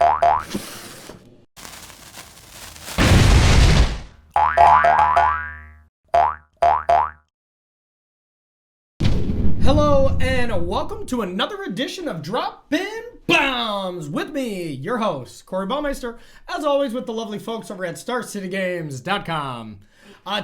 Hello and welcome to another edition of Droppin Baums with me, your host, Corey Baumeister, as always with the lovely folks over at StarCityGames.com.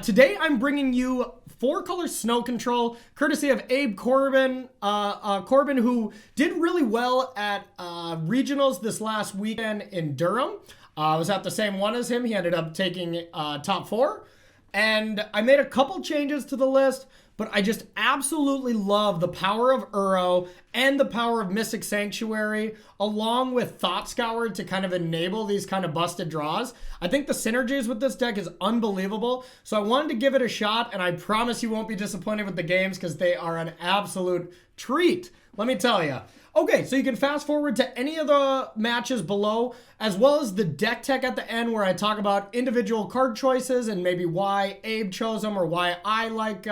Today I'm bringing you 4-color snow control, courtesy of Abe Corbin, who did really well at regionals this last weekend in Durham. I was at the same one as him. He ended up taking top 4. And I made a couple changes to the list, but I just absolutely love the power of Uro and the power of Mystic Sanctuary, along with Thought Scour to kind of enable these kind of busted draws. I think the synergies with this deck is unbelievable, so I wanted to give it a shot, and I promise you won't be disappointed with the games because they are an absolute treat, let me tell you. Okay, so you can fast forward to any of the matches below, as well as the deck tech at the end where I talk about individual card choices and maybe why Abe chose them or why I like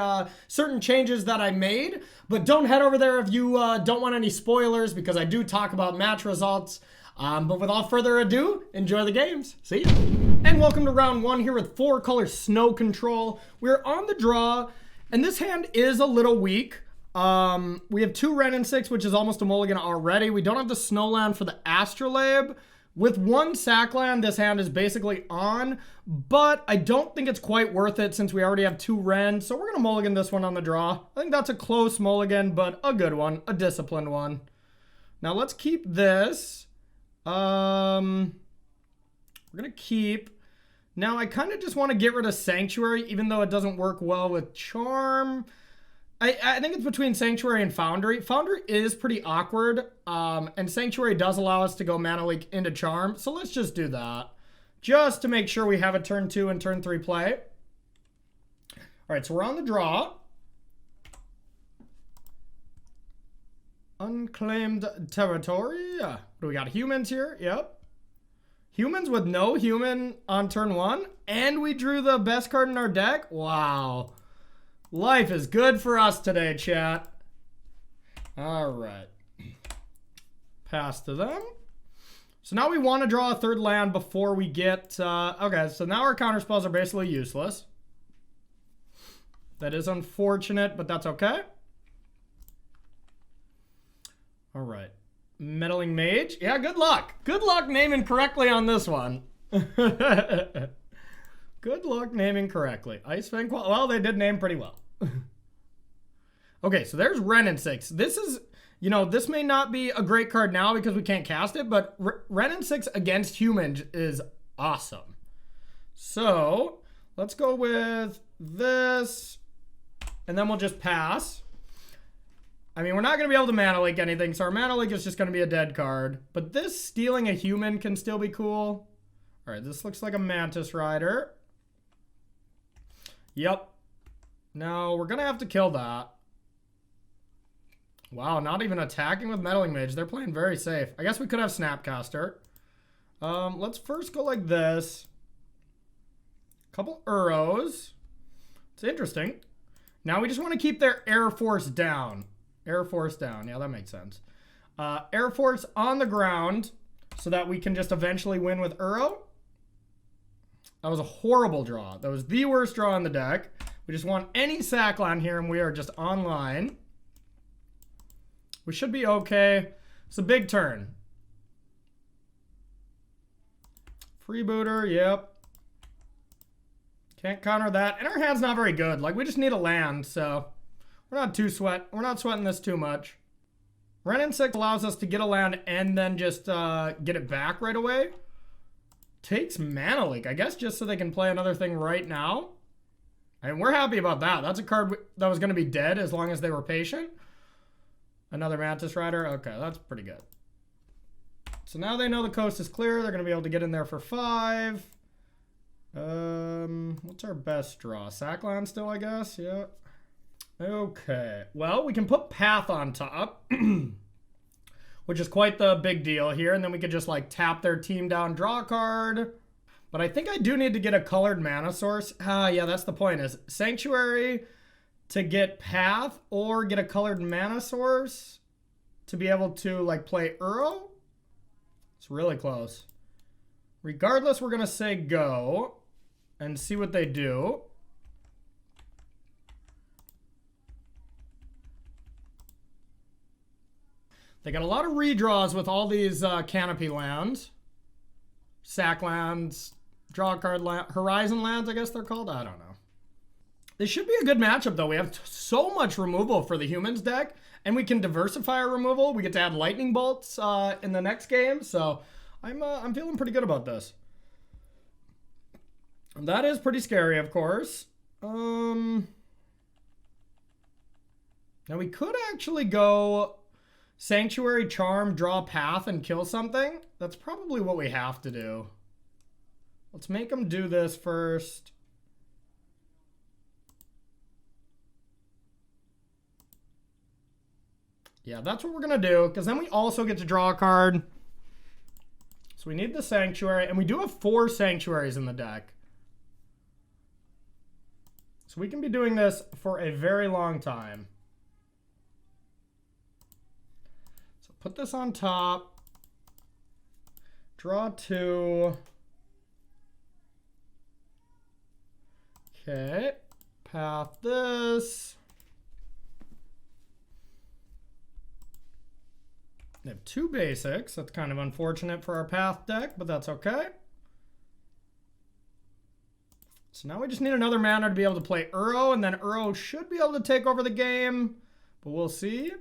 certain changes that I made. But don't head over there if you don't want any spoilers, because I do talk about match results. But without further ado, enjoy the games. See ya. And welcome to round 1 here with 4-color snow control. We're on the draw, and this hand is a little weak. We have 2 Ren and 6, which is almost a mulligan already. We don't have the Snowland for the Astrolabe. With 1 Sackland, this hand is basically on, but I don't think it's quite worth it since we already have 2 Ren, so we're going to mulligan this one on the draw. I think that's a close mulligan, but a good one, a disciplined one. Now let's keep this. We're going to keep. Now I kind of just want to get rid of Sanctuary, even though it doesn't work well with Charm. I think it's between Sanctuary and Foundry. Foundry is pretty awkward, and Sanctuary does allow us to go Mana Leak into Charm, so let's just do that. Just to make sure we have a turn 2 and turn 3 play. Alright, so we're on the draw. Unclaimed territory. What do we got? Humans here? Yep. Humans with no human on turn 1, and we drew the best card in our deck? Wow. Life is good for us today, chat. All right. Pass to them. So now we want to draw a 3rd land before we get... okay, so now our counter spells are basically useless. That is unfortunate, but that's okay. All right. Meddling Mage. Yeah, good luck. Good luck naming correctly on this one. Good luck naming correctly. Ice Fang, well, they did name pretty well. Okay, so there's Ren and 6. This is, you know, this may not be a great card now because we can't cast it, but Ren and 6 against humans is awesome. So let's go with this, and then we'll just pass. I mean, we're not going to be able to Mana Leak anything, so our Mana Leak is just going to be a dead card. But this stealing a human can still be cool. All right, this looks like a Mantis Rider. Yep. Now, we're going to have to kill that. Wow, not even attacking with Meddling Mage. They're playing very safe. I guess we could have Snapcaster. Let's first go like this. Couple Uros. It's interesting. Now we just want to keep their Air Force down. Air Force down. Yeah, that makes sense. Air Force on the ground so that we can just eventually win with Uro. That was a horrible draw. That was the worst draw in the deck. We just want any Sackland here, and we are just online. We should be okay. It's a big turn. Freebooter, yep. Can't counter that. And our hand's not very good. Like, we just need a land, so we're not sweating this too much. Ren and 6 allows us to get a land and then just get it back right away. Takes Mana Leak, I guess, just so they can play another thing right now. And we're happy about that. That's a card that was going to be dead as long as they were patient. Another Mantis Rider. Okay, that's pretty good. So now they know the coast is clear. They're going to be able to get in there for 5. What's our best draw? Sackland still, I guess. Yeah. Okay. Well, we can put Path on top, which is quite the big deal here. And then we could just like tap their team down, draw a card. But I think I do need to get a colored mana source. Yeah, that's the point, is Sanctuary to get Path or get a colored mana source to be able to like play Uro. It's really close. Regardless, we're going to say go and see what they do. They got a lot of redraws with all these canopy lands. Sack lands, draw card land, horizon lands, I guess they're called. I don't know. This should be a good matchup, though. We have so much removal for the humans deck, and we can diversify our removal. We get to add lightning bolts in the next game, so I'm feeling pretty good about this. That is pretty scary, of course. Now we could actually go Sanctuary, Charm, draw Path, and kill something. That's probably what we have to do. Let's make them do this first. Yeah, that's what we're going to do, because then we also get to draw a card. So we need the Sanctuary, and we do have 4 Sanctuaries in the deck. So we can be doing this for a very long time. So put this on top. Draw 2. Okay. Path this. They have 2 basics. That's kind of unfortunate for our Path deck, but that's okay. So now we just need another mana to be able to play Uro, and then Uro should be able to take over the game, but we'll see.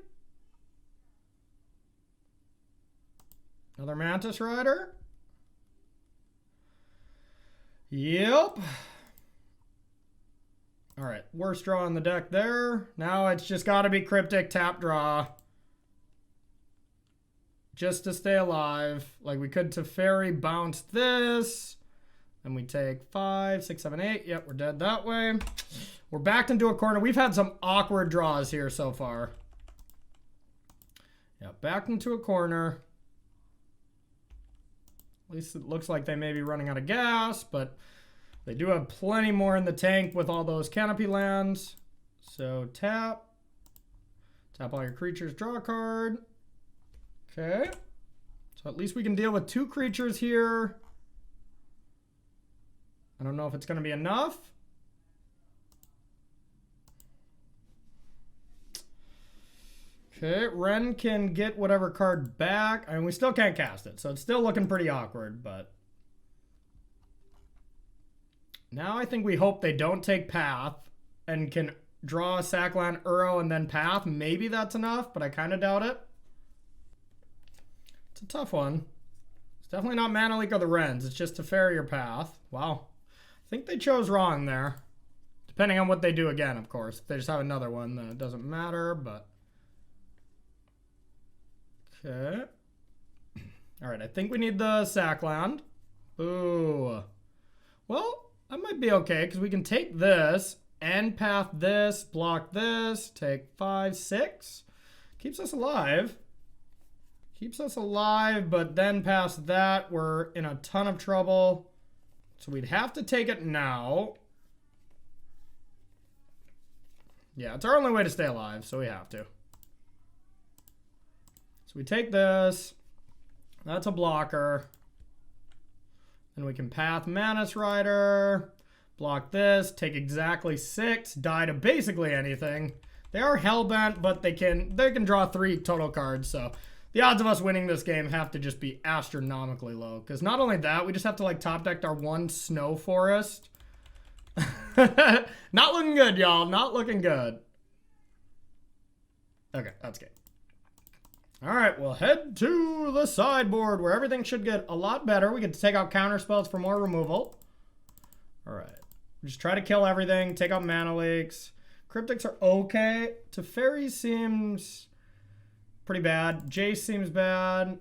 Another Mantis Rider. Yep. All right, worst draw on the deck there. Now it's just got to be Cryptic tap draw. Just to stay alive. Like we could Teferi bounce this. And we take 5, 6, 7, 8. Yep, we're dead that way. We're backed into a corner. We've had some awkward draws here so far. Yeah, backed into a corner. At least it looks like they may be running out of gas, but they do have plenty more in the tank with all those canopy lands. So tap. Tap all your creatures, draw a card. Okay. So at least we can deal with 2 creatures here. I don't know if it's going to be enough. Okay, Ren can get whatever card back. I mean, we still can't cast it, so it's still looking pretty awkward, but... Now I think we hope they don't take Path and can draw a Sackland, Uro, and then Path. Maybe that's enough, but I kind of doubt it. It's a tough one. It's definitely not Mana Leak or the Wrens. It's just Teferi or Path. Wow. I think they chose wrong there. Depending on what they do again, of course. If they just have another one, then it doesn't matter, but... Okay. Alright, I think we need the Sackland. Ooh. Well, that might be okay, because we can take this, and path this, block this, take 5, 6. Keeps us alive. Keeps us alive, but then past that, we're in a ton of trouble. So we'd have to take it now. Yeah, it's our only way to stay alive, so we have to. So we take this. That's a blocker. Then we can path Mantis Rider. Block this. Take exactly 6. Die to basically anything. They are hellbent, but they can draw 3 total cards, so... The odds of us winning this game have to just be astronomically low. Because not only that, we just have to like top deck our 1 snow forest. Not looking good, y'all. Not looking good. Okay, that's good. Alright, we'll head to the sideboard where everything should get a lot better. We get to take out counter spells for more removal. Alright. Just try to kill everything. Take out mana leaks. Cryptics are okay. Teferi seems... pretty bad. Jace seems bad.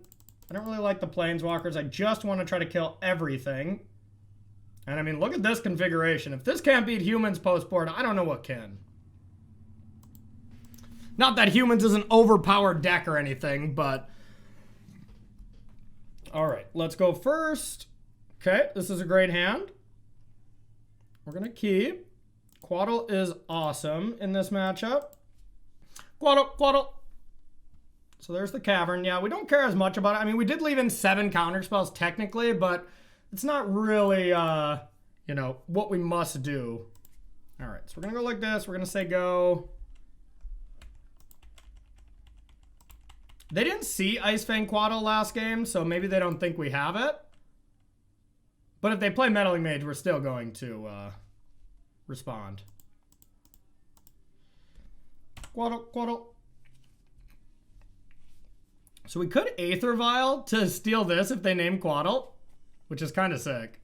I don't really like the Planeswalkers. I just want to try to kill everything. And I mean, look at this configuration. If this can't beat humans post-board, I don't know what can. Not that humans is an overpowered deck or anything, but... Alright, let's go first. Okay, this is a great hand. We're going to keep. Quaddle is awesome in this matchup. Quaddle, Quaddle. So there's the Cavern. Yeah, we don't care as much about it. I mean, we did leave in 7 counterspells technically, but it's not really, you know, what we must do. All right, so we're going to go like this. We're going to say go. They didn't see Ice Fang Quaddle last game, so maybe they don't think we have it. But if they play Meddling Mage, we're still going to respond. Quaddle, Quaddle. So we could Aether Vial to steal this if they name Quaddle, which is kind of sick.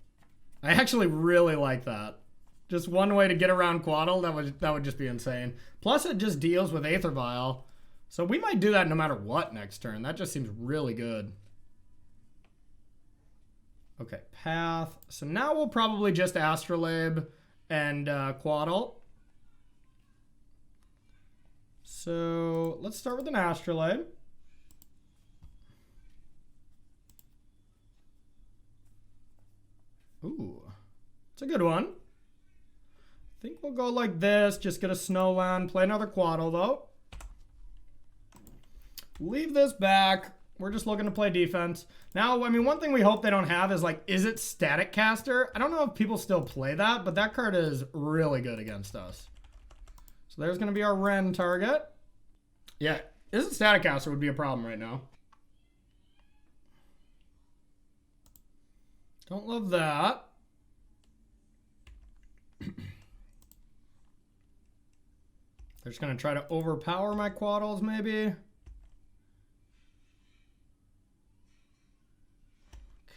I actually really like that. Just one way to get around Quaddle, that would just be insane. Plus it just deals with Aether Vial. So we might do that no matter what next turn. That just seems really good. Okay, Path. So now we'll probably just Astrolabe and Quaddle. So let's start with an Astrolabe. Ooh, it's a good one. I think we'll go like this. Just get a Snowland. Play another Quaddle though. Leave this back. We're just looking to play defense. Now, I mean, one thing we hope they don't have is like, is it Static Caster? I don't know if people still play that, but that card is really good against us. So there's going to be our Ren target. Yeah, is it Static Caster would be a problem right now. Don't love that. They're just going to try to overpower my Quaddles maybe.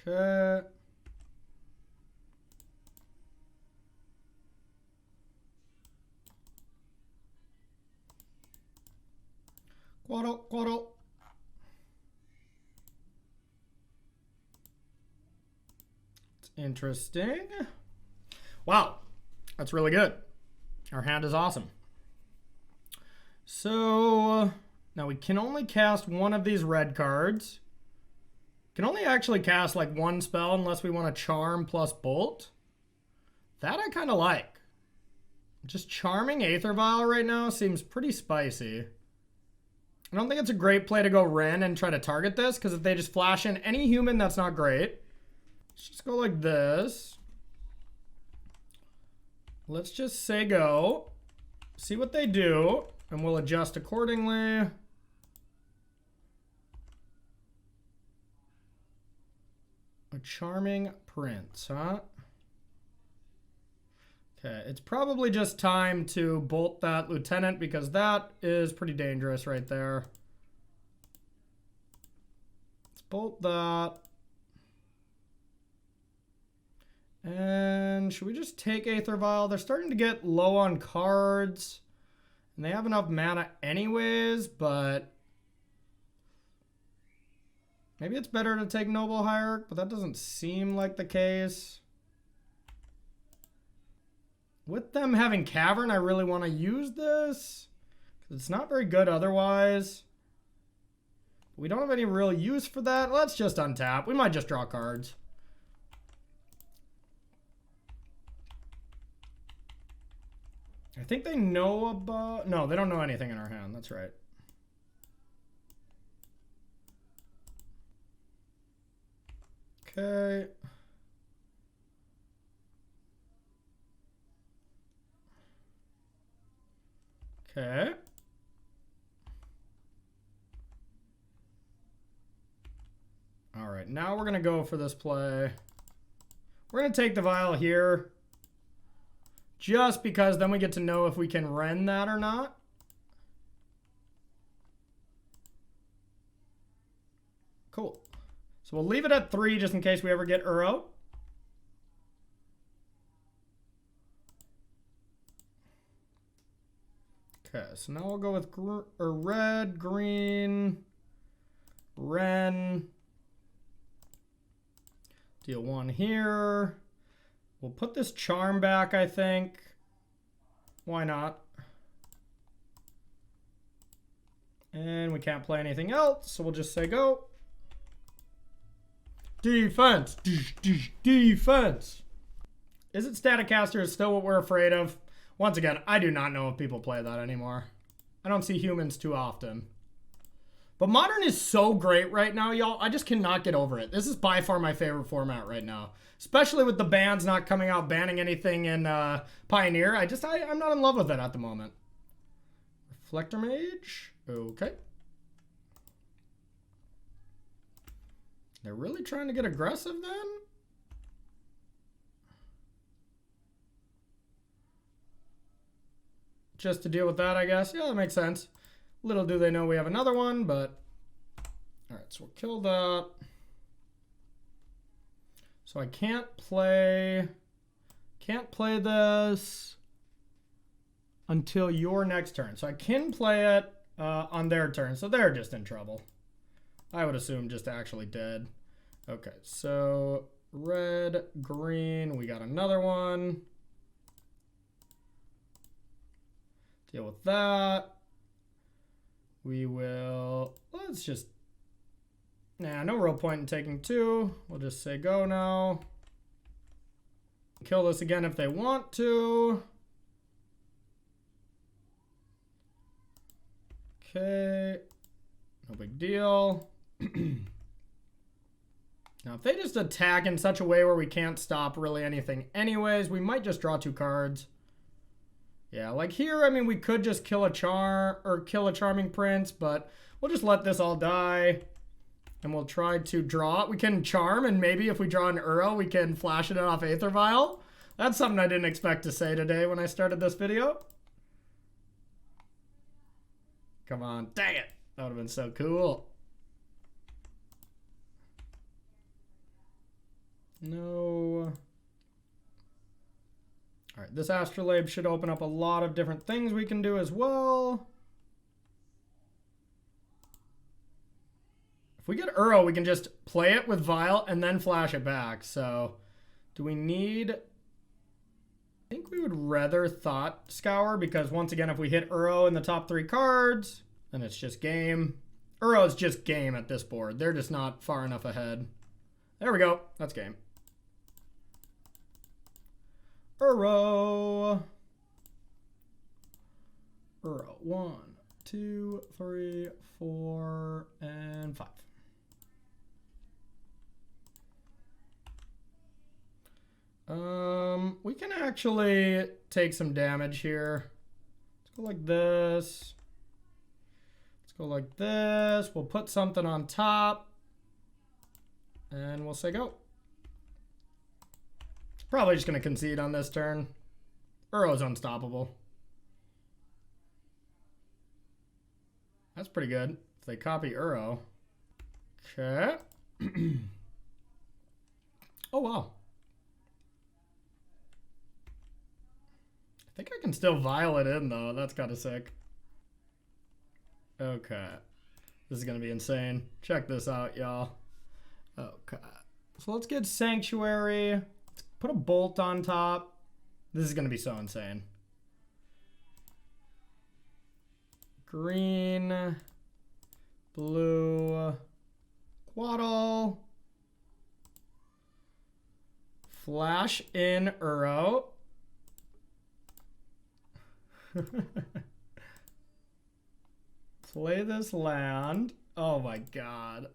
Okay. Quaddle, Quaddle. It's interesting. Wow, that's really good. Our hand is awesome. So now we can only cast one of these red cards. Can only actually cast like one spell unless we want to Charm plus Bolt. That I kind of like. Just charming Aether Vial right now seems pretty spicy. I don't think it's a great play to go Ren and try to target this, because if they just flash in any human, that's not great. Let's just go like this. Let's just say go. See what they do, and we'll adjust accordingly. A charming prince, huh? Okay, it's probably just time to bolt that lieutenant because that is pretty dangerous right there. Let's bolt that. And should we just take Aether Vial? They're starting to get low on cards. And they have enough mana anyways, but maybe it's better to take Noble Hierarch, but that doesn't seem like the case. With them having Cavern, I really want to use this. It's not very good otherwise. We don't have any real use for that. Let's just untap. We might just draw cards. I think they know about... No, they don't know anything in our hand. That's right. Okay. Okay. All right, now we're going to go for this play. We're going to take the vial here. Just because then we get to know if we can Ren that or not. Cool. So we'll leave it at 3 just in case we ever get Uro. Okay, so now we'll go with red, green, Ren. Deal 1 here. We'll put this charm back, I think. Why not? And we can't play anything else, so we'll just say go. Defense. Defense. Is it Static Caster is still what we're afraid of? Once again, I do not know if people play that anymore. I don't see humans too often. But Modern is so great right now, y'all. I just cannot get over it. This is by far my favorite format right now. Especially with the bans not coming out banning anything in Pioneer. I'm not in love with it at the moment. Reflector Mage. Okay. They're really trying to get aggressive then? Just to deal with that, I guess. Yeah, that makes sense. Little do they know we have another one, but... Alright, so we'll kill that. So I can't play this until your next turn. So I can play it on their turn. So they're just in trouble. I would assume just actually dead. Okay, so red, green, we got another one. Deal with that. We will, let's just, nah, no real point in taking two. We'll just say go now. Kill this again if they want to. Okay, no big deal. Now, if they just attack in such a way where we can't stop really anything anyways, we might just draw two cards. Yeah, like here, I mean, we could just kill a Charming Prince, but we'll just let this all die. And we'll try to draw it. We can charm, and maybe if we draw an Uro, we can flash it off Aether Vial. That's something I didn't expect to say today when I started this video. Come on, dang it. That would have been so cool. No. All right, this Astrolabe should open up a lot of different things we can do as well. If we get Uro, we can just play it with Vial and then flash it back. So, do we need... I think we would rather Thought Scour because, once again, if we hit Uro in the top three cards, then it's just game. Uro is just game at this board. They're just not far enough ahead. There we go. That's game. Uro. 1, 2, 3, 4, and 5. We can actually take some damage here. Let's go like this. Let's go like this. We'll put something on top. And we'll say go. Probably just going to concede on this turn. Uro's unstoppable. That's pretty good. If they copy Uro. Okay. Oh, wow. I think I can still vial it in, though. That's kind of sick. Okay. This is going to be insane. Check this out, y'all. Okay. So let's get Sanctuary. Let's put a bolt on top. This is going to be so insane. Green. Blue. Quaddle. Flash in Uro. Play this land. Oh my god.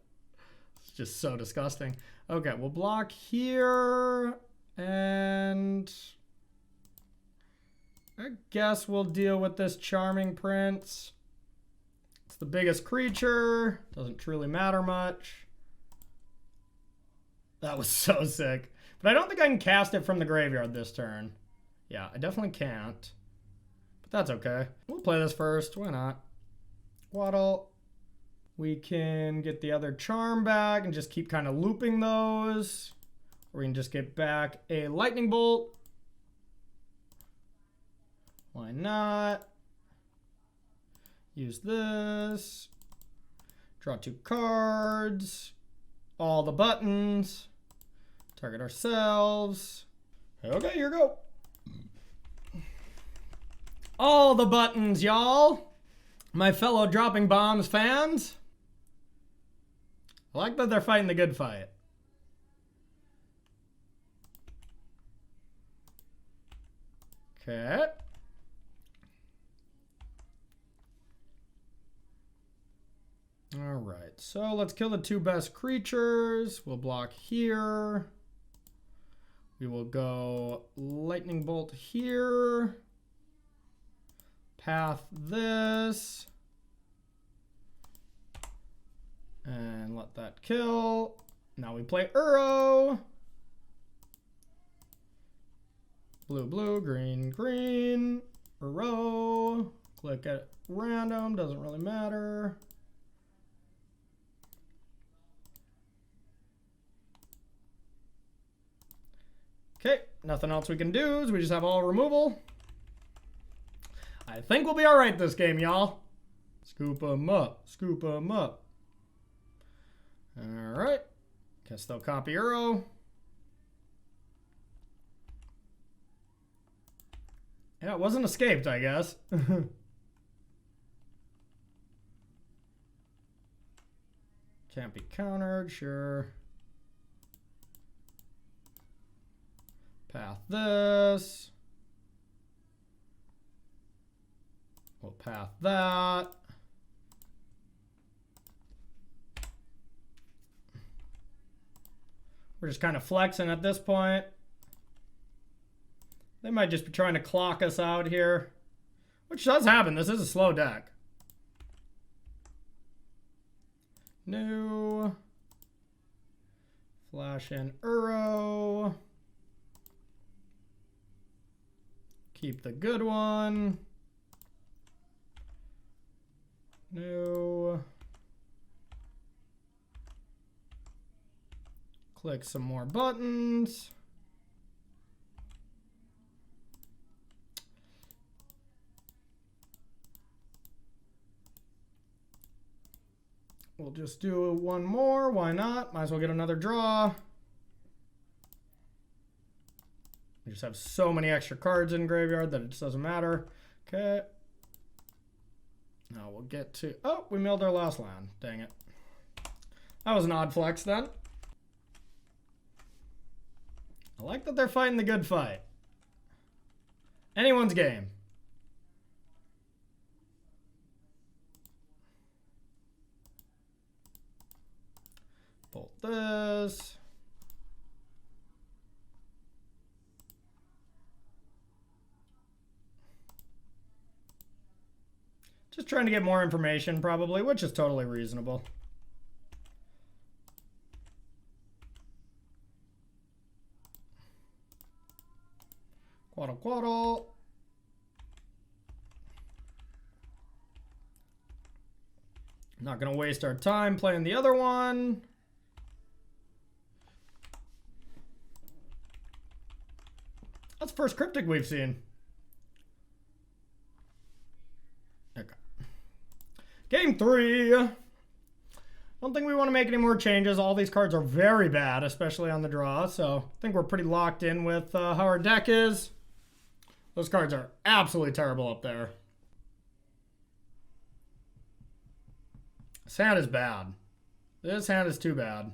It's just so disgusting. Okay, we'll block here. And I guess we'll deal with this Charming Prince. It's the biggest creature. Doesn't truly matter much. That was so sick. But I don't think I can cast it from the graveyard this turn. Yeah, I definitely can't. But that's okay. We'll play this first. Why not? Waddle. We can get the other charm back and just keep kind of looping those. Or we can just get back a lightning bolt. Why not? Use this. Draw 2 cards. All the buttons. Target ourselves. Okay, here we go. All the buttons, y'all. My fellow Droppin Baums fans. I like that they're fighting the good fight. Okay. All right, so let's kill the 2 best creatures. We'll block here. We will go lightning bolt here. Path this. And let that kill. Now we play Uro. Blue, blue, green, green. Uro. Click at random, doesn't really matter. Okay, nothing else we can do, is we just have all removal. I think we'll be all right this game, y'all. Scoop them up, scoop them up. All right, guess they'll copy Uro. Yeah, it wasn't escaped, I guess. Can't be countered, sure. Path this. We'll path that. We're just kind of flexing at this point. They might just be trying to clock us out here, which does happen. This is a slow deck. New. Flash in Uro. Keep the good one. New. Click some more buttons. We'll just do one more. Why not? Might as well get another draw. We just have so many extra cards in graveyard that it just doesn't matter. Okay. Now we'll get to... Oh, we milled our last land. Dang it. That was an odd flex then. I like that they're fighting the good fight. Anyone's game. Bolt this. Just trying to get more information probably, which is totally reasonable. Quaddle, quaddle. Not going to waste our time playing the other one. That's the first cryptic we've seen. Okay. Game 3. I don't think we want to make any more changes. All these cards are very bad, especially on the draw. So I think we're pretty locked in with how our deck is. Those cards are absolutely terrible up there. This hand is bad. This hand is too bad.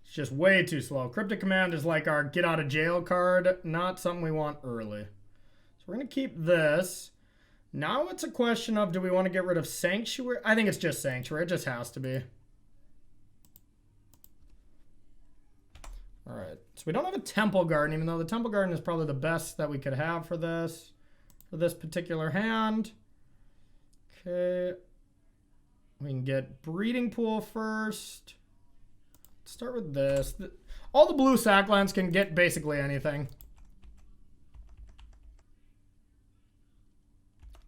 It's just way too slow. Cryptic Command is like our get out of jail card. Not something we want early. So we're going to keep this. Now it's a question of, do we want to get rid of Sanctuary? I think it's just Sanctuary. It just has to be. All right. So we don't have a Temple Garden, even though the Temple Garden is probably the best that we could have for this particular hand. Okay. We can get Breeding Pool first. Let's start with this. All the blue sack lands can get basically anything.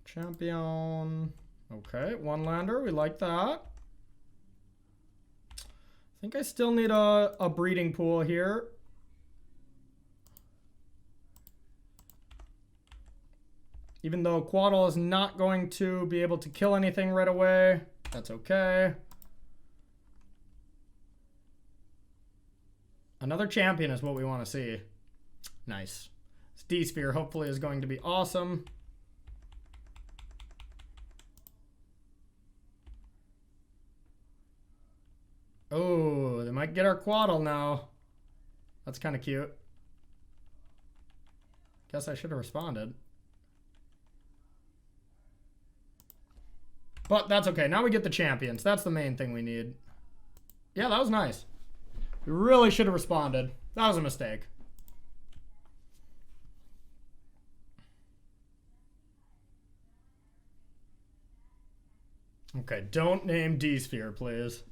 Champion. Okay, one lander. We like that. I think I still need a Breeding Pool here. Even though Quaddle is not going to be able to kill anything right away. That's okay. Another champion is what we want to see. Nice. This D-Sphere hopefully is going to be awesome. Oh, they might get our Quaddle now. That's kind of cute. Guess I should have responded. But that's okay. Now we get the champions. That's the main thing we need. Yeah, that was nice. We really should have responded. That was a mistake. Okay, don't name D-Sphere, please.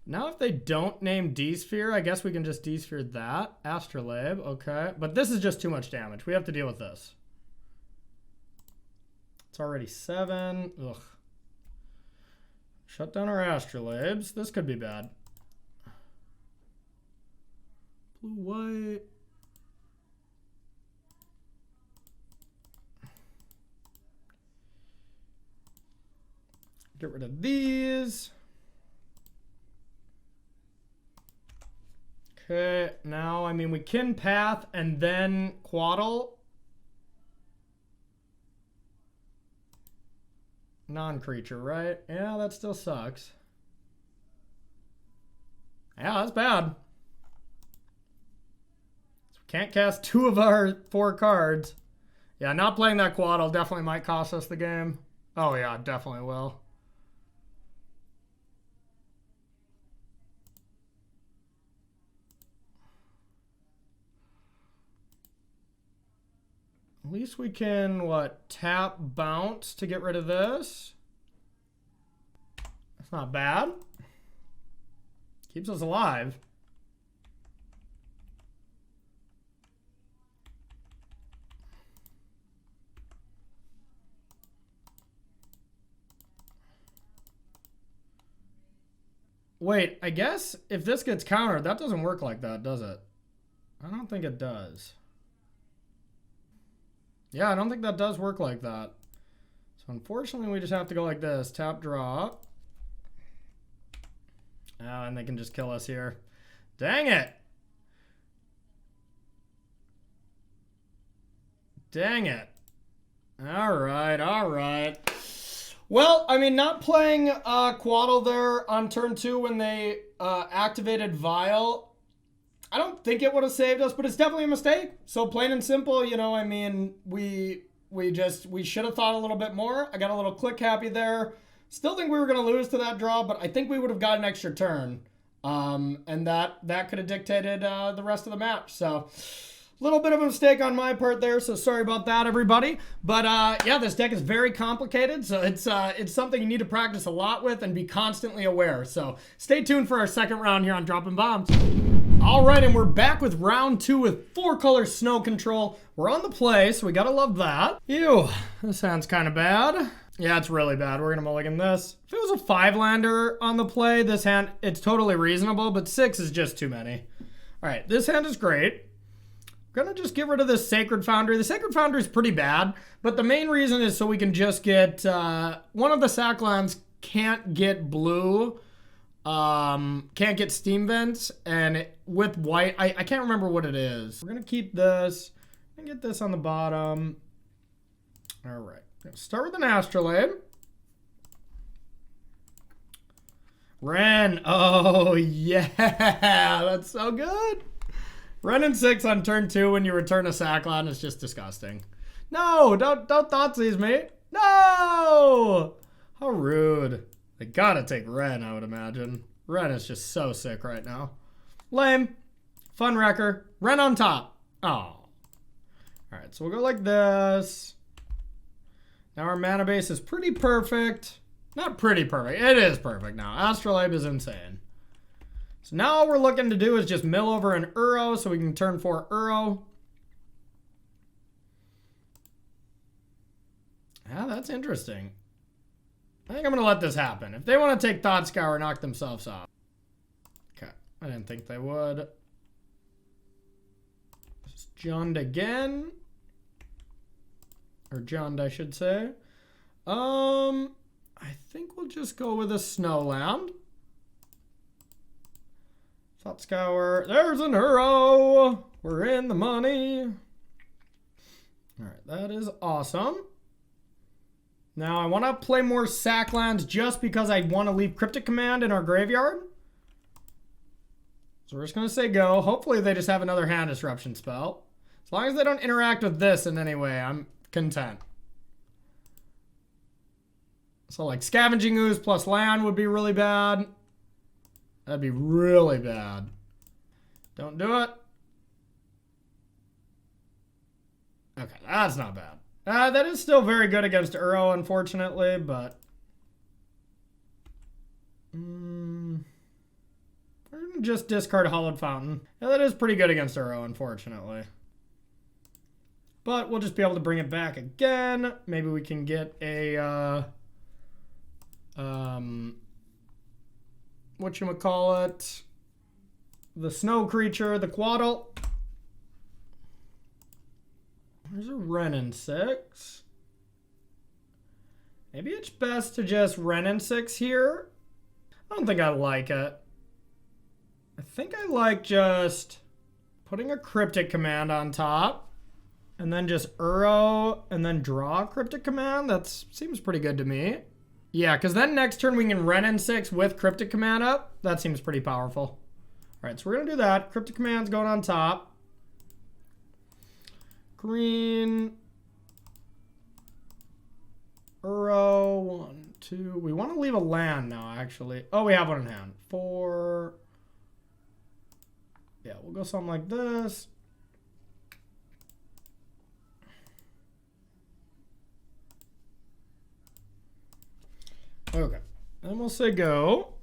Now if they don't name D-Sphere, I guess we can just D-Sphere that. Astrolabe, okay. But this is just too much damage. We have to deal with this. It's already 7. Ugh. Shut down our Astrolabes. This could be bad. Blue, white. Get rid of these. Okay, now, I mean, we can path and then quaddle. Non-creature, right? Yeah, that still sucks. Yeah, that's bad. So we can't cast 2 of our 4 cards. Yeah, not playing that quaddle definitely might cost us the game. Oh yeah, definitely will. At least we can, what, tap bounce to get rid of this. That's not bad. Keeps us alive. Wait, I guess if this gets countered, that doesn't work like that, does it? I don't think it does. Yeah, I don't think that does work like that. So unfortunately, we just have to go like this. Tap, draw. Oh, and they can just kill us here. Dang it. Dang it. All right, all right. Well, I mean, not playing Quaddle there on turn 2 when they activated Vial, I don't think it would have saved us, but it's definitely a mistake. So plain and simple, you know, I mean, we should have thought a little bit more. I got a little click happy there. Still think we were going to lose to that draw, but I think we would have got an extra turn. And that could have dictated the rest of the match. So a little bit of a mistake on my part there, so sorry about that, everybody. But yeah, this deck is very complicated, so it's something you need to practice a lot with and be constantly aware. So stay tuned for our second round here on Droppin Bombs. All right, and we're back with round 2 with 4-color snow control. We're on the play, so we gotta love that. Ew, this sounds kind of bad. Yeah, it's really bad. We're gonna mulligan this. If it was a 5-lander on the play, this hand, it's totally reasonable, but 6 is just too many. All right, this hand is great. Gonna just get rid of this Sacred Foundry. The Sacred Foundry is pretty bad, but the main reason is so we can just get, one of the sack lands can't get blue, can't get steam vents, and with white, I can't remember what it is. We're gonna keep this, and get this on the bottom. All right, gonna start with an Astrolabe. Ren, oh yeah, that's so good. Running 6 on turn 2 when you return a Sackland is just disgusting. No, don't Thoughtseize me. No! How rude. They gotta take Ren, I would imagine. Ren is just so sick right now. Lame. Fun wrecker. Ren on top. Oh. Alright, so we'll go like this. Now our mana base is pretty perfect. Not pretty perfect. It is perfect now. Astrolabe is insane. So now all we're looking to do is just mill over an Uro so we can turn 4 Uro. Yeah, that's interesting. I think I'm going to let this happen. If they want to take Thought Scour, knock themselves off. Okay, I didn't think they would. Just Jund again. Or Jund, I should say. I think we'll just go with a Snowland. Thought Scour. There's an Uro. We're in the money. All right, that is awesome. Now I want to play more Sacklands just because I want to leave Cryptic Command in our graveyard. So we're just going to say go. Hopefully they just have another hand disruption spell. As long as they don't interact with this in any way, I'm content. So like Scavenging Ooze plus land would be really bad. That'd be really bad. Don't do it. Okay, that's not bad. That is still very good against Uro, unfortunately, but... we're gonna just discard Hollowed Fountain. Yeah, that is pretty good against Uro, unfortunately. But we'll just be able to bring it back again. Maybe we can get a... whatchamacallit? The snow creature, the Quaddle. There's a Wrenn 6. Maybe it's best to just Wrenn 6 here. I don't think I like it. I think I like just putting a Cryptic Command on top. And then just Uro and then draw a Cryptic Command. That seems pretty good to me. Yeah, because then next turn we can Wrenn 6 with Cryptic Command up. That seems pretty powerful. All right, so we're going to do that. Cryptic Command's going on top. Green. Uro. 1, 2. We want to leave a land now, actually. Oh, we have one in hand. 4. Yeah, we'll go something like this. Okay. Then we'll say go.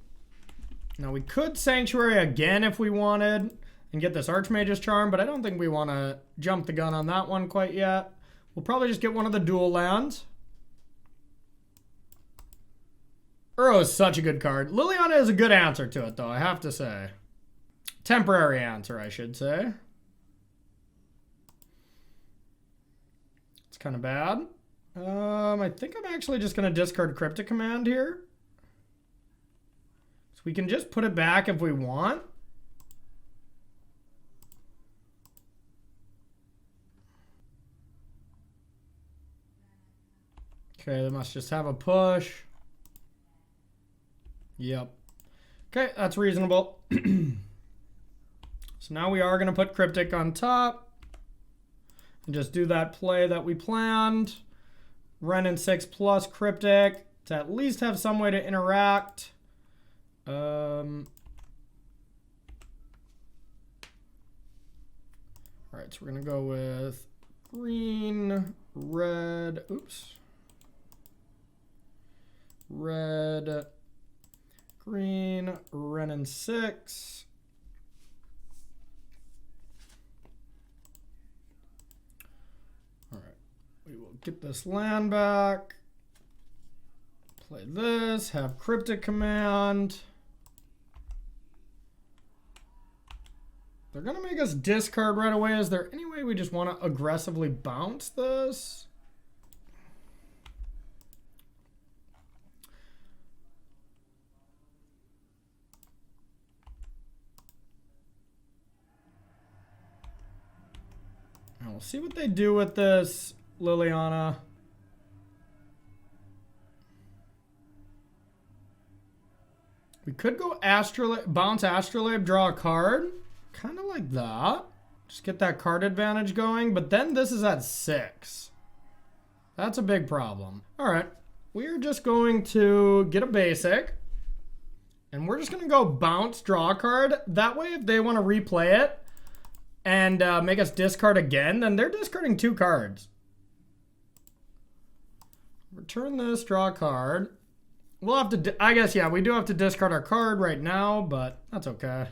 Now we could Sanctuary again if we wanted and get this Archmage's Charm, but I don't think we want to jump the gun on that one quite yet. We'll probably just get one of the dual lands. Uro is such a good card. Liliana is a good answer to it, though, I have to say. Temporary answer, I should say. It's kind of bad. I think I'm actually just going to discard Cryptic Command here. So we can just put it back if we want. Okay, they must just have a push. Yep. Okay, that's reasonable. So now we are going to put Cryptic on top. And just do that play that we planned. Wrenn 6 plus Cryptic to at least have some way to interact. All right, so we're going to go with green, red, oops. Red, green, Wrenn 6. All right, we will get this land back. Play this, have Cryptic Command. They're gonna make us discard right away. Is there any way we just want to aggressively bounce this? And we'll see what they do with this, Liliana. We could go bounce Astrolabe, draw a card. Kind of like that. Just get that card advantage going. But then this is at 6. That's a big problem. All right. We're just going to get a basic. And we're just going to go bounce, draw a card. That way, if they want to replay it and make us discard again, then they're discarding 2 cards. Return this, draw a card. We'll have to, I guess, yeah, we do have to discard our card right now, but that's okay.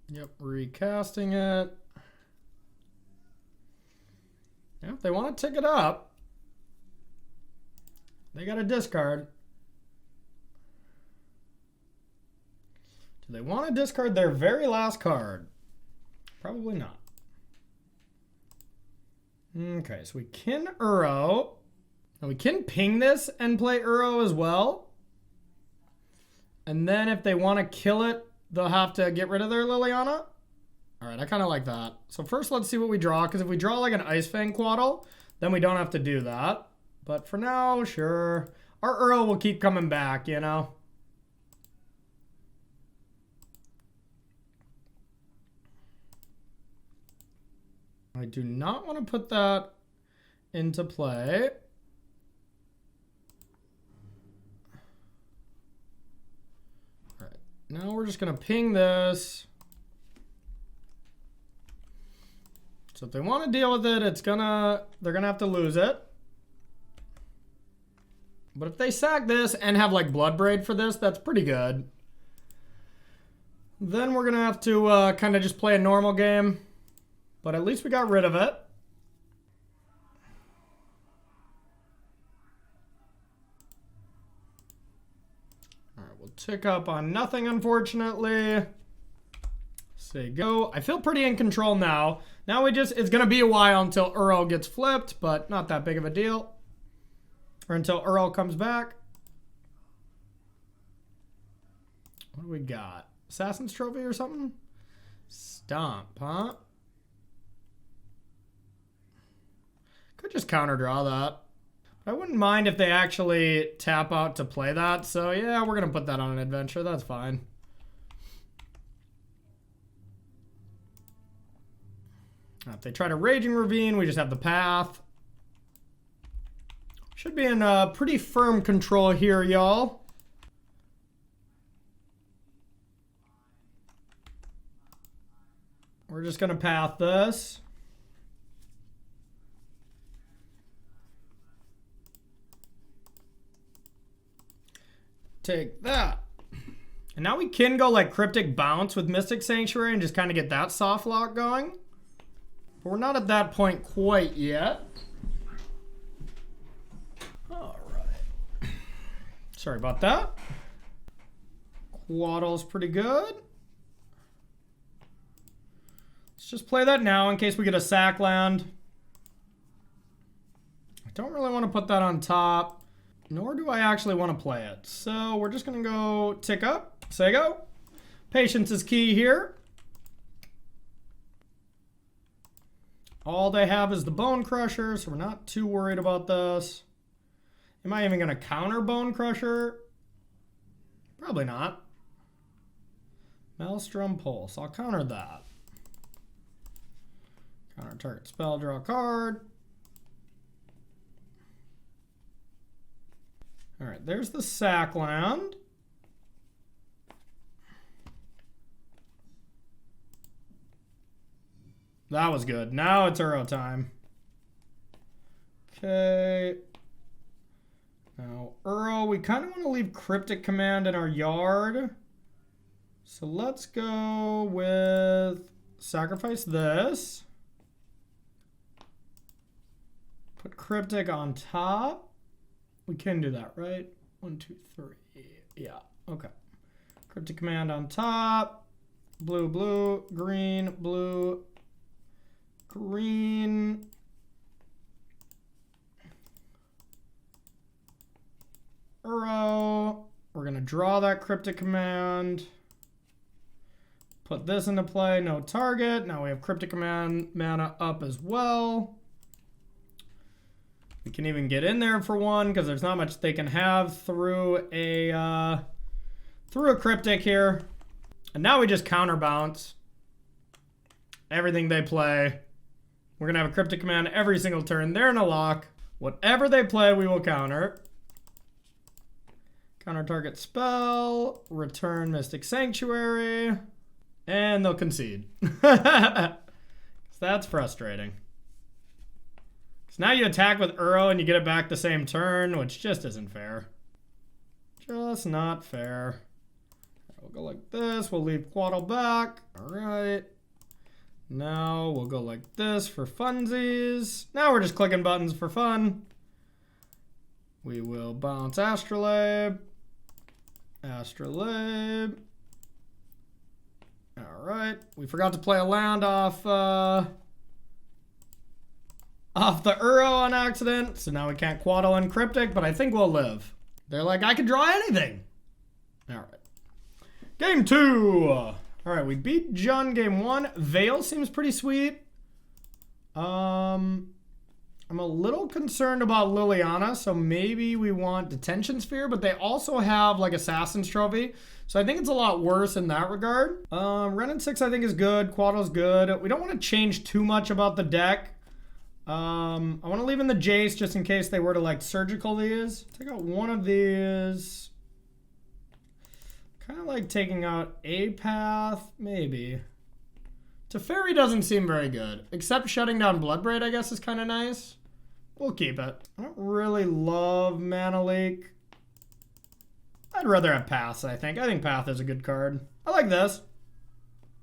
Yep, recasting it. Yeah, if they want to tick it up, they got to discard. Do they want to discard their very last card? Probably not. Okay, so we can Uro. And we can ping this and play Uro as well. And then if they want to kill it, they'll have to get rid of their Liliana. All right, I kind of like that. So first, let's see what we draw. Because if we draw like an Ice Fang Quaddle, then we don't have to do that. But for now, sure. Our Uro will keep coming back, you know. I do not want to put that into play. All right, now we're just gonna ping this. So if they want to deal with it, they're gonna have to lose it. But if they sack this and have like Blood Braid for this, that's pretty good. Then we're gonna have to kind of just play a normal game. But at least we got rid of it. All right, we'll tick up on nothing, unfortunately. Say go. I feel pretty in control now. Now it's gonna be a while until Earl gets flipped, but not that big of a deal. Or until Earl comes back. What do we got? Assassin's Trophy or something? Stomp, huh? Could just counter draw that. I wouldn't mind if they actually tap out to play that. So yeah, we're gonna put that on an adventure. That's fine. If they try to Raging Ravine, we just have the path. Should be in pretty firm control here, y'all. We're just gonna path this. Take that. And now we can go like Cryptic Bounce with Mystic Sanctuary and just kind of get that soft lock going. But we're not at that point quite yet. All right. Sorry about that. Quaddle's pretty good. Let's just play that now in case we get a sack land. I don't really want to put that on top, nor do I actually want to play it. So we're just going to go tick up, say go. Patience is key here. All they have is the Bone Crusher, so we're not too worried about this. Am I even going to counter Bone Crusher? Probably not. Maelstrom Pulse, I'll counter that. Counter target spell, draw a card. All right, there's the sack land. That was good. Now it's Uro time. Okay. Now, Uro, we kind of want to leave Cryptic Command in our yard. So let's go with sacrifice this. Put Cryptic on top. We can do that, right? 1, 2, 3. Yeah, okay. Cryptic Command on top. Blue, blue, green, blue, green. Uro. We're going to draw that Cryptic Command. Put this into play, no target. Now we have Cryptic Command mana up as well. We can even get in there for one because there's not much they can have through a Cryptic here. And now we just counterbounce everything they play. We're gonna have a Cryptic Command every single turn. They're in a lock. Whatever they play, we will counter. Counter target spell, return Mystic Sanctuary, and they'll concede. That's frustrating. So now you attack with Uro and you get it back the same turn, which just isn't fair. Just not fair. We'll go like this. We'll leave Quaddle back. All right. Now we'll go like this for funsies. Now we're just clicking buttons for fun. We will bounce Astrolabe. Astrolabe. All right. We forgot to play a land off the Uro on accident, so now we can't Quaddle and Cryptic, but I think we'll live. They're like, I can draw anything. All right. Game 2. All right, we beat Jun game 1. Veil seems pretty sweet. I'm a little little concerned about Liliana, so maybe we want Detention Sphere, but they also have like Assassin's Trophy, so I think it's a lot worse in that regard. Renin 6 I think is good, Quaddle's good. We don't want to change too much about the deck. I want to leave in the Jace just in case they were to like surgical these. Take out one of these. Kind of like taking out a path, maybe. Teferi doesn't seem very good, except shutting down Bloodbraid I guess is kind of nice. We'll keep it. I don't really love Mana Leak. I'd rather have Paths, I think. I think Path is a good card. I like this.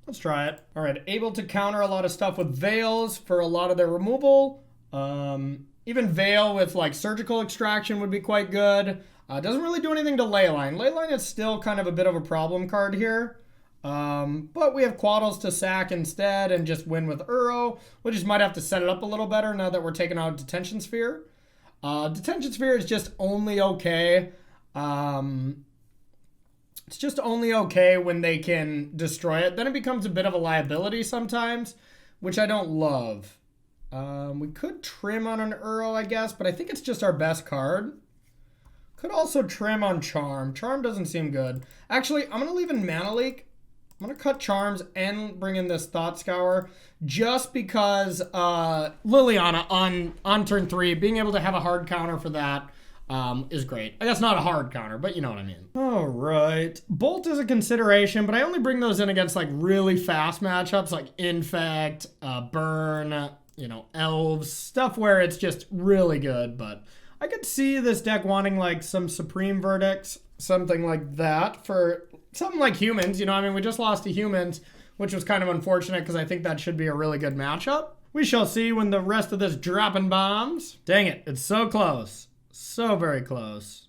Let's try it. All right, able to counter a lot of stuff with Veils for a lot of their removal. Even Veil with like Surgical Extraction would be quite good. Doesn't really do anything to Leyline. Leyline is still kind of a bit of a problem card here. But we have Quaddles to sack instead and just win with Uro. We just might have to set it up a little better now that we're taking out Detention Sphere. Detention Sphere is just only okay. It's just only okay when they can destroy it. Then it becomes a bit of a liability sometimes, which I don't love. We could trim on an Uro, I guess, but I think it's just our best card. Could also trim on Charm. Charm doesn't seem good. Actually, I'm going to leave in Mana Leak. I'm going to cut Charms and bring in this Thought Scour just because Liliana on turn 3, being able to have a hard counter for that is great. I guess not a hard counter, but you know what I mean. All right. Bolt is a consideration, but I only bring those in against like really fast matchups like Infect, Burn, you know, Elves, stuff where it's just really good. But I could see this deck wanting like some Supreme Verdicts, something like that for something like Humans. You know, I mean, we just lost to Humans, which was kind of unfortunate because I think that should be a really good matchup. We shall see when the rest of this Droppin Bombs. Dang it, it's so close. So very close.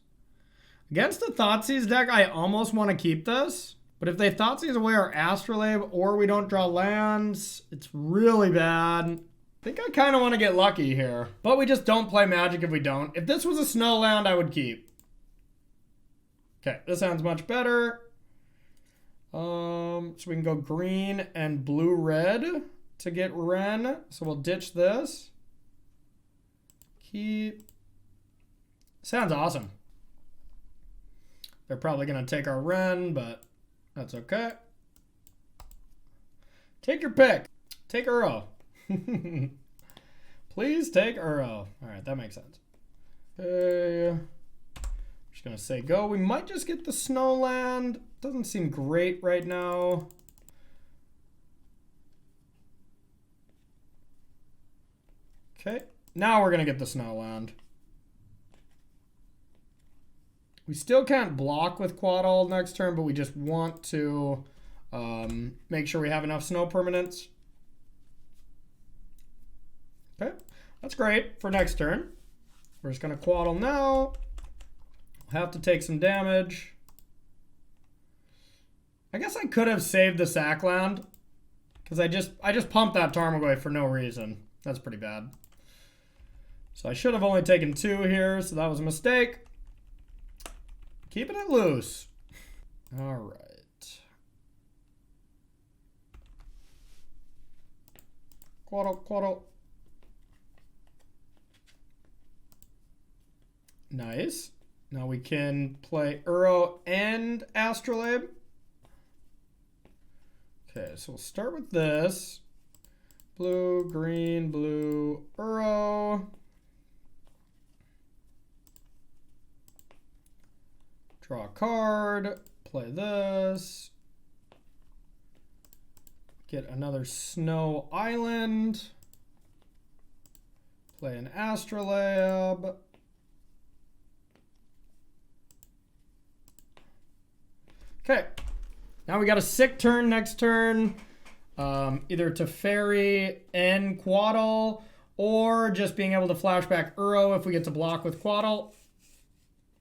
Against the Thoughtseize deck, I almost want to keep this. But if they Thoughtseize away our Astrolabe or we don't draw lands, it's really bad. I think I kind of want to get lucky here. But we just don't play Magic if we don't. If this was a snow land, I would keep. Okay, this sounds much better. So we can go green and blue-red to get Ren. So we'll ditch this. Keep. Sounds awesome. They're probably going to take our Ren, but that's okay. Take your pick. Take Uro. Please take Uro. All right, that makes sense. Okay. Just going to say go. We might just get the Snowland. Doesn't seem great right now. Okay. Now we're going to get the Snowland. We still can't block with Quaddle next turn, but we just want to make sure we have enough snow permanents. Okay, that's great for next turn. We're just going to Quaddle now. We'll have to take some damage. I guess I could have saved the Sackland because I just pumped that Tarmogoyf for no reason. That's pretty bad. So I should have only taken 2 here, so that was a mistake. Keeping it loose. All right. Quaddle, Quaddle. Nice. Now we can play Uro and Astrolabe. Okay, so we'll start with this. Blue, green, blue, Uro. Draw a card, play this, get another Snow Island, play an Astrolabe. Okay, now we got a sick turn next turn, either Teferi and Quaddle, or just being able to flashback Uro if we get to block with Quaddle.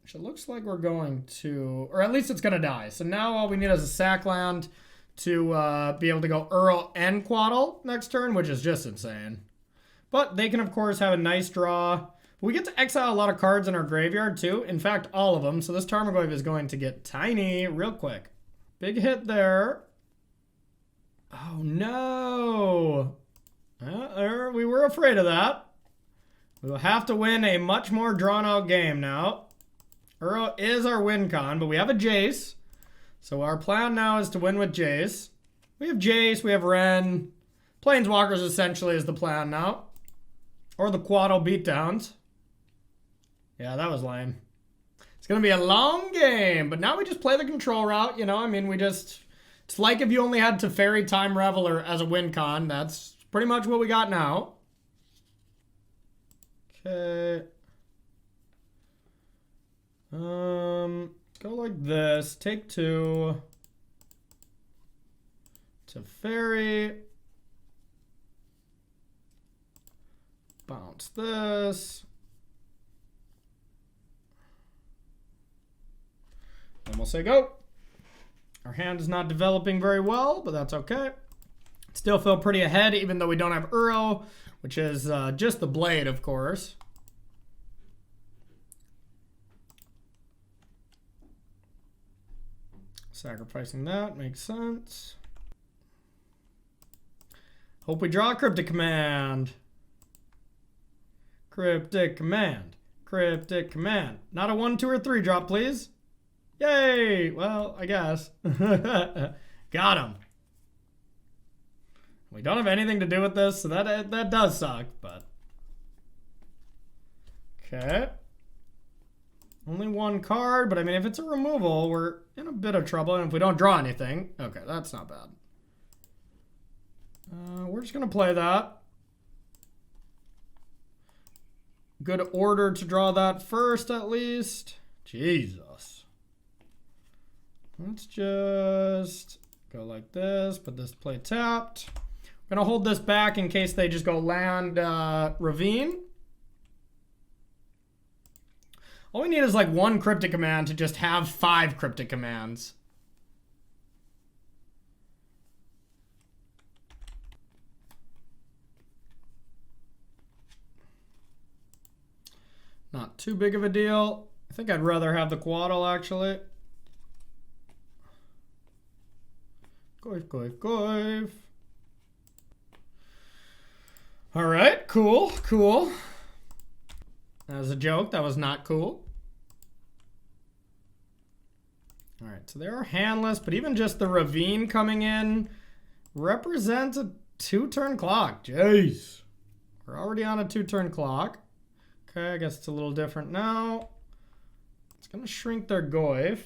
Which it looks like we're going to, or at least it's going to die. So now all we need is a sack land to be able to go Uro and Quaddle next turn, which is just insane. But they can, of course, have a nice draw. We get to exile a lot of cards in our graveyard, too. In fact, all of them. So this Tarmogoyf is going to get tiny real quick. Big hit there. Oh, no. We were afraid of that. We will have to win a much more drawn-out game now. Uro is our win con, but we have a Jace. So our plan now is to win with Jace. We have Jace, we have Ren. Planeswalkers essentially is the plan now. Or the Quaddle beatdowns. Yeah, that was lame. It's going to be a long game, but now we just play the control route, you know? I mean, it's like if you only had Teferi Time Reveler as a win con. That's pretty much what we got now. Okay. Go like this. Take 2. Teferi. Bounce this. Then we'll say go. Our hand is not developing very well, but that's okay. Still feel pretty ahead, even though we don't have Uro, which is just the blade, of course. Sacrificing that makes sense. Hope we draw a Cryptic Command. Cryptic Command. Cryptic Command. Not a 1, 2, or 3 drop, please. Yay! Well, I guess. Got him. We don't have anything to do with this, so that does suck, but... Okay. Only 1 card, but I mean, if it's a removal, we're in a bit of trouble. And if we don't draw anything... Okay, that's not bad. We're just going to play that. Good order to draw that first, at least. Jesus. Let's just go like this. Put this play tapped. We're going to hold this back in case they just go land Ravine. All we need is like 1 Cryptic Command to just have 5 Cryptic Commands. Not too big of a deal. I think I'd rather have the Quaddle, actually. Goif, goif, goif. All right, cool, cool. That was a joke. That was not cool. All right, so they are handless, but even just the Ravine coming in represents a 2-turn clock. Jeez. We're already on a 2-turn clock. Okay, I guess it's a little different now. It's going to shrink their Goif.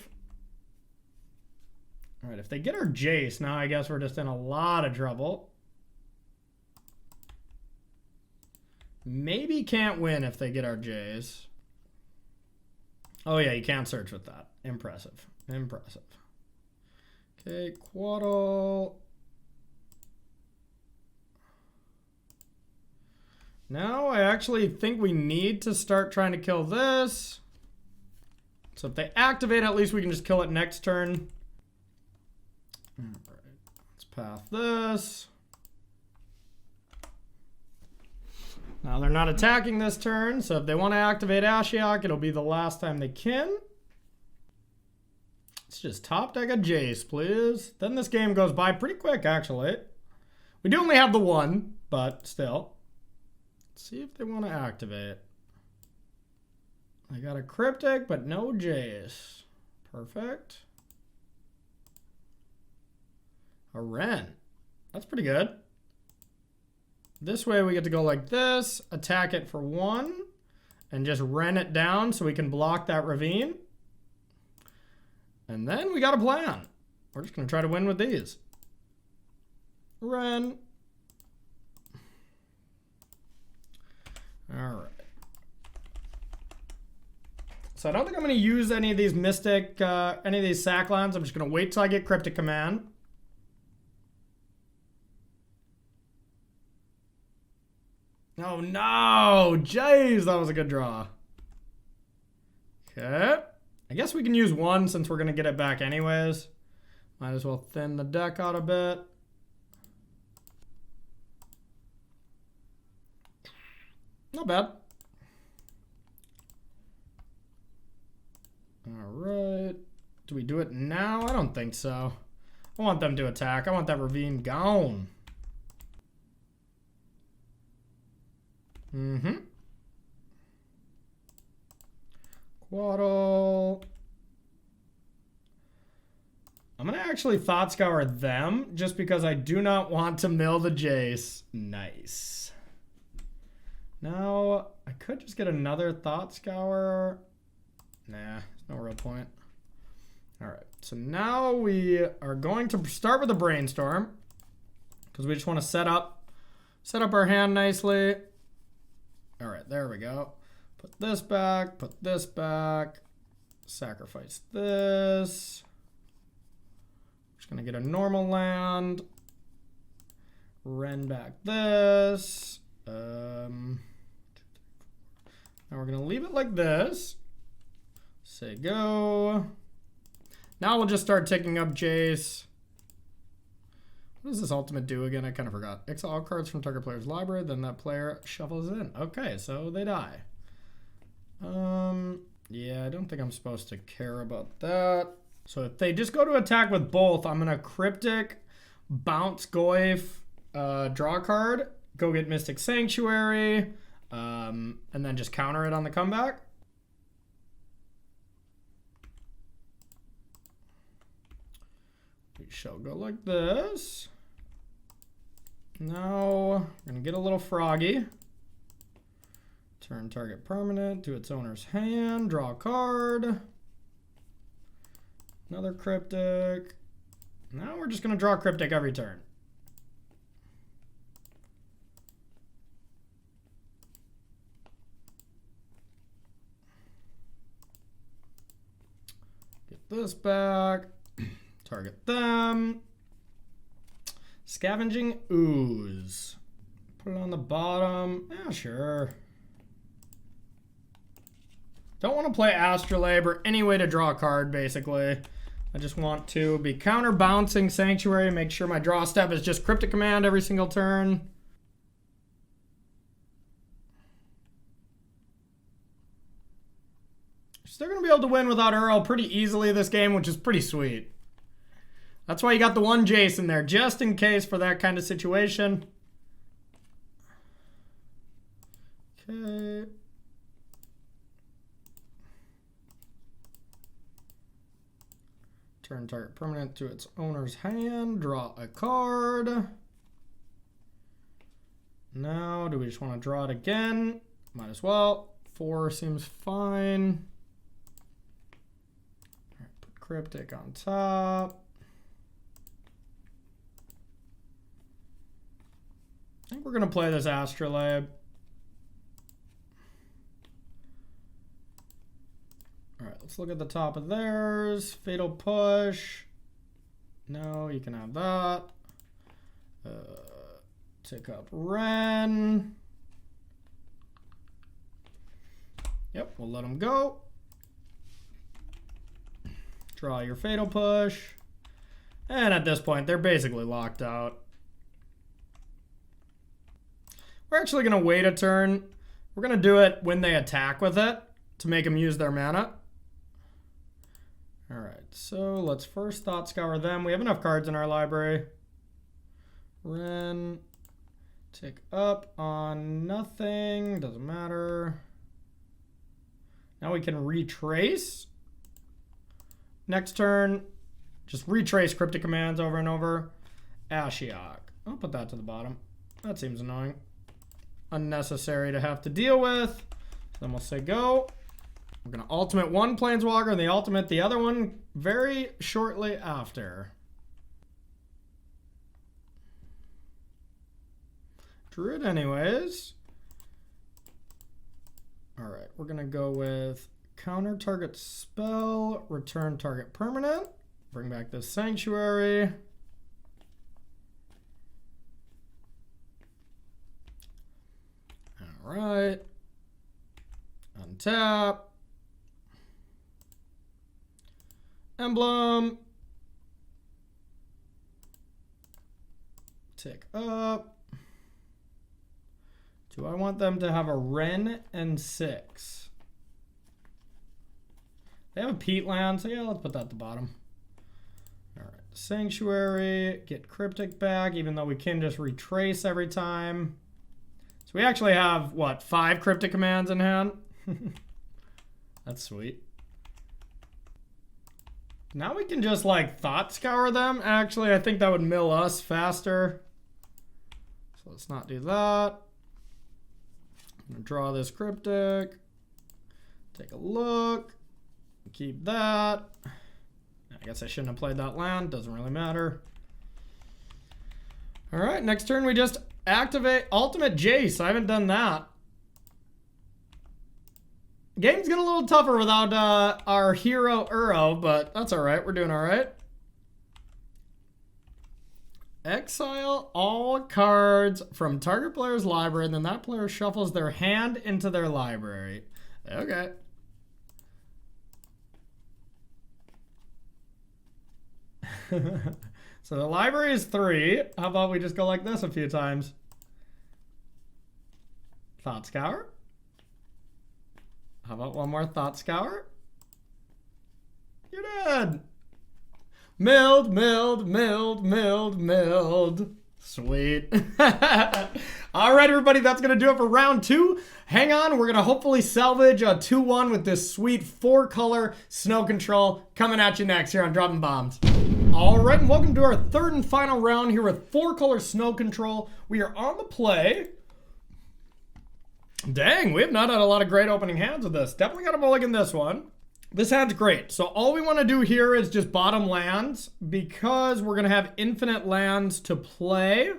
All right, if they get our Jace, now I guess we're just in a lot of trouble. Maybe can't win if they get our Jace. Oh yeah, you can't search with that. Impressive. Impressive. Okay, Quaddle. Now I actually think we need to start trying to kill this. So if they activate, at least we can just kill it next turn. All right, let's path this. Now they're not attacking this turn, so if they want to activate Ashiok, it'll be the last time they can. Let's just top deck a Jace, please. Then this game goes by pretty quick, actually. We do only have the 1, but still. Let's see if they want to activate. I got a Cryptic, but no Jace. Perfect. A Ren. That's pretty good. This way we get to go like this, attack it for 1, and just Ren it down so we can block that Ravine. And then we got a plan. We're just going to try to win with these. Ren. All right. So I don't think I'm going to use any of these Mystic, any of these sack lands. I'm just going to wait till I get Cryptic Command. Oh no! Jeez, that was a good draw. Okay. I guess we can use 1 since we're going to get it back anyways. Might as well thin the deck out a bit. Not bad. Alright. Do we do it now? I don't think so. I want them to attack. I want that Ravine gone. Mm-hmm. Swaddle. I'm going to actually Thought Scour them just because I do not want to mill the Jace. Nice. Now, I could just get another Thought Scour. Nah, there's no real point. All right, so now we are going to start with a Brainstorm because we just want to set up our hand nicely. All right, there we go. Put this back, sacrifice this. Just gonna get a normal land. Ren back this. Now we're gonna leave it like this. Say go. Now we'll just start ticking up Jace. What does this ultimate do again? I kind of forgot. Exile all cards from target player's library, then that player shuffles it in. Okay, so they die. Yeah, I don't think I'm supposed to care about that. So if they just go to attack with both, I'm gonna Cryptic, bounce Goyf, draw a card, go get Mystic Sanctuary, and then just counter it on the comeback. We shall go like this. Now we're gonna get a little froggy. Turn target permanent to its owner's hand, draw a card. Another Cryptic. Now we're just gonna draw a Cryptic every turn. Get this back. Target them. Scavenging Ooze. Put it on the bottom. Yeah, sure. Don't want to play Astrolabe or any way to draw a card, basically. I just want to be counter-bouncing Sanctuary, make sure my draw step is just Cryptic Command every single turn. Still going to be able to win without Earl pretty easily this game, which is pretty sweet. That's why you got the one Jace in there, just in case for that kind of situation. Okay. Turn target permanent to its owner's hand. Draw a card. Now, do we just want to draw it again? Might as well. 4 seems fine. All right, put Cryptic on top. I think we're going to play this Astrolabe. All right, let's look at the top of theirs. Fatal Push. No, you can have that. Tick up Ren. Yep, we'll let them go. Draw your Fatal Push. And at this point, they're basically locked out. We're actually going to wait a turn. We're going to do it when they attack with it to make them use their mana. All right, so let's first Thought Scour them. We have enough cards in our library. Ren, tick up on nothing, doesn't matter. Now we can retrace. Next turn, just retrace Cryptic Commands over and over. Ashiok. I'll put that to the bottom. That seems annoying. Unnecessary to have to deal with. Then we'll say go. We're going to ultimate one Planeswalker and the ultimate the other one very shortly after. Druid anyways. All right, we're going to go with counter target spell, return target permanent, bring back this Sanctuary. All right. Untap. Emblem. Tick up. Do I want them to have a Ren and 6? They have a Peatland, so yeah, let's put that at the bottom. All right, Sanctuary, get Cryptic back, even though we can just retrace every time. So we actually have, what, 5 Cryptic Commands in hand? That's sweet. Now we can just like thought scour them. Actually, I think that would mill us faster. So let's not do that. I'm gonna draw this cryptic. Take a look. Keep that. I guess I shouldn't have played that land. Doesn't really matter. All right, next turn we just activate Ultimate Jace. I haven't done that. Game's getting a little tougher without our hero Uro, but that's all right. We're doing all right. Exile all cards from target player's library, and then that player shuffles their hand into their library. Okay. So the library is 3. How about we just go like this a few times? Thought Scour. How about one more Thought Scour? You're dead. Milled, milled, milled, milled, milled. Sweet. All right, everybody, that's going to do it for round 2. Hang on, we're going to hopefully salvage a 2-1 with this sweet 4-color snow control coming at you next here on Droppin Bombs. All right, and welcome to our 3rd and final round here with 4-color snow control. We are on the play. Dang, we have not had a lot of great opening hands with this. Definitely got a mulligan this one. This hand's great. So all we want to do here is just bottom lands because we're going to have infinite lands to play.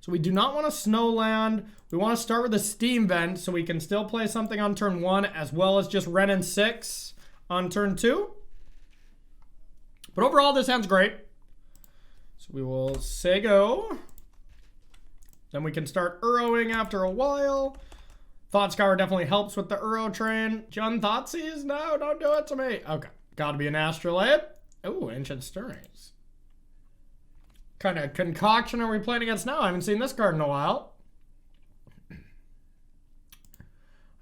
So we do not want a snow land. We want to start with a steam vent so we can still play something on turn 1 as well as just Ren and 6 on turn 2. But overall, this hand's great. So we will say go. Then we can start Uroing after a while. Thought Scour definitely helps with the Uro train. Jun Thoughtseize? No, don't do it to me. Okay. Gotta be an Astrolabe. Oh, Ancient Stirrings. Kind of concoction are we playing against now? I haven't seen this card in a while.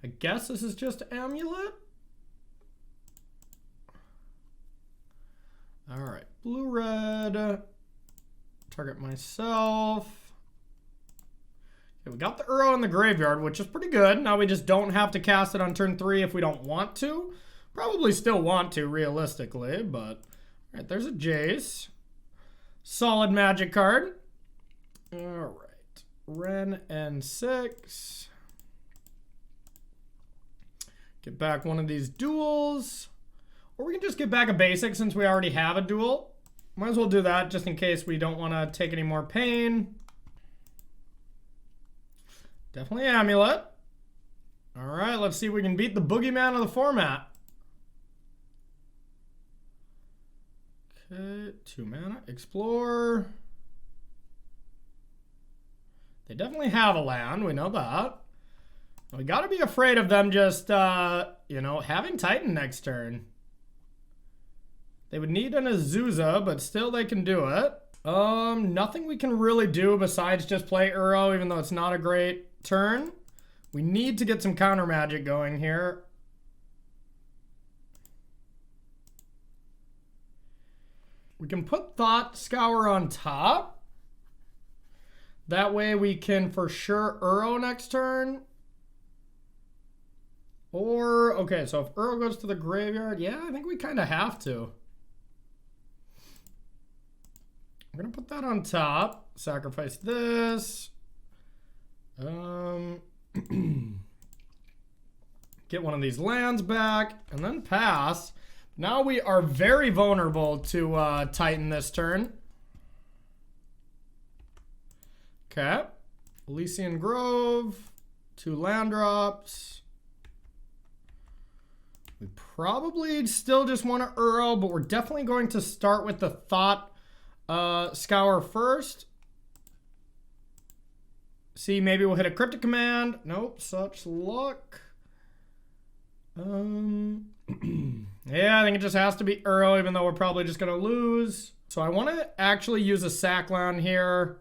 I guess this is just Amulet. Alright. Blue-red. Target myself. Okay, we got the Uro in the graveyard, which is pretty good. Now we just don't have to cast it on turn 3 if we don't want to. Probably still want to, realistically, but... Alright, there's a Jace. Solid magic card. Alright. Ren and 6. Get back one of these duels. Or we can just get back a basic since we already have a duel. Might as well do that just in case we don't want to take any more pain. Definitely Amulet. All right, let's see if we can beat the boogeyman of the format. Okay, 2 mana. Explore. They definitely have a land. We know that. We got to be afraid of them just, you know, having Titan next turn. They would need an Azusa, but still they can do it. Nothing we can really do besides just play Uro, even though it's not a great turn. We need to get some counter magic going here. We can put Thought Scour on top. That way we can for sure Uro next turn. Or, okay, so if Uro goes to the graveyard, yeah, I think we kind of have to. I'm going to put that on top. Sacrifice this. Get one of these lands back and then pass. Now we are very vulnerable to Titan this turn. Okay. Elysian Grove. 2 land drops. We probably still just want to Uro, but we're definitely going to start with the Thought Scour first. See, maybe we'll hit a Cryptic Command. Nope, such luck. Yeah, I think it just has to be Uro, even though we're probably just going to lose. So I want to actually use a sack land here.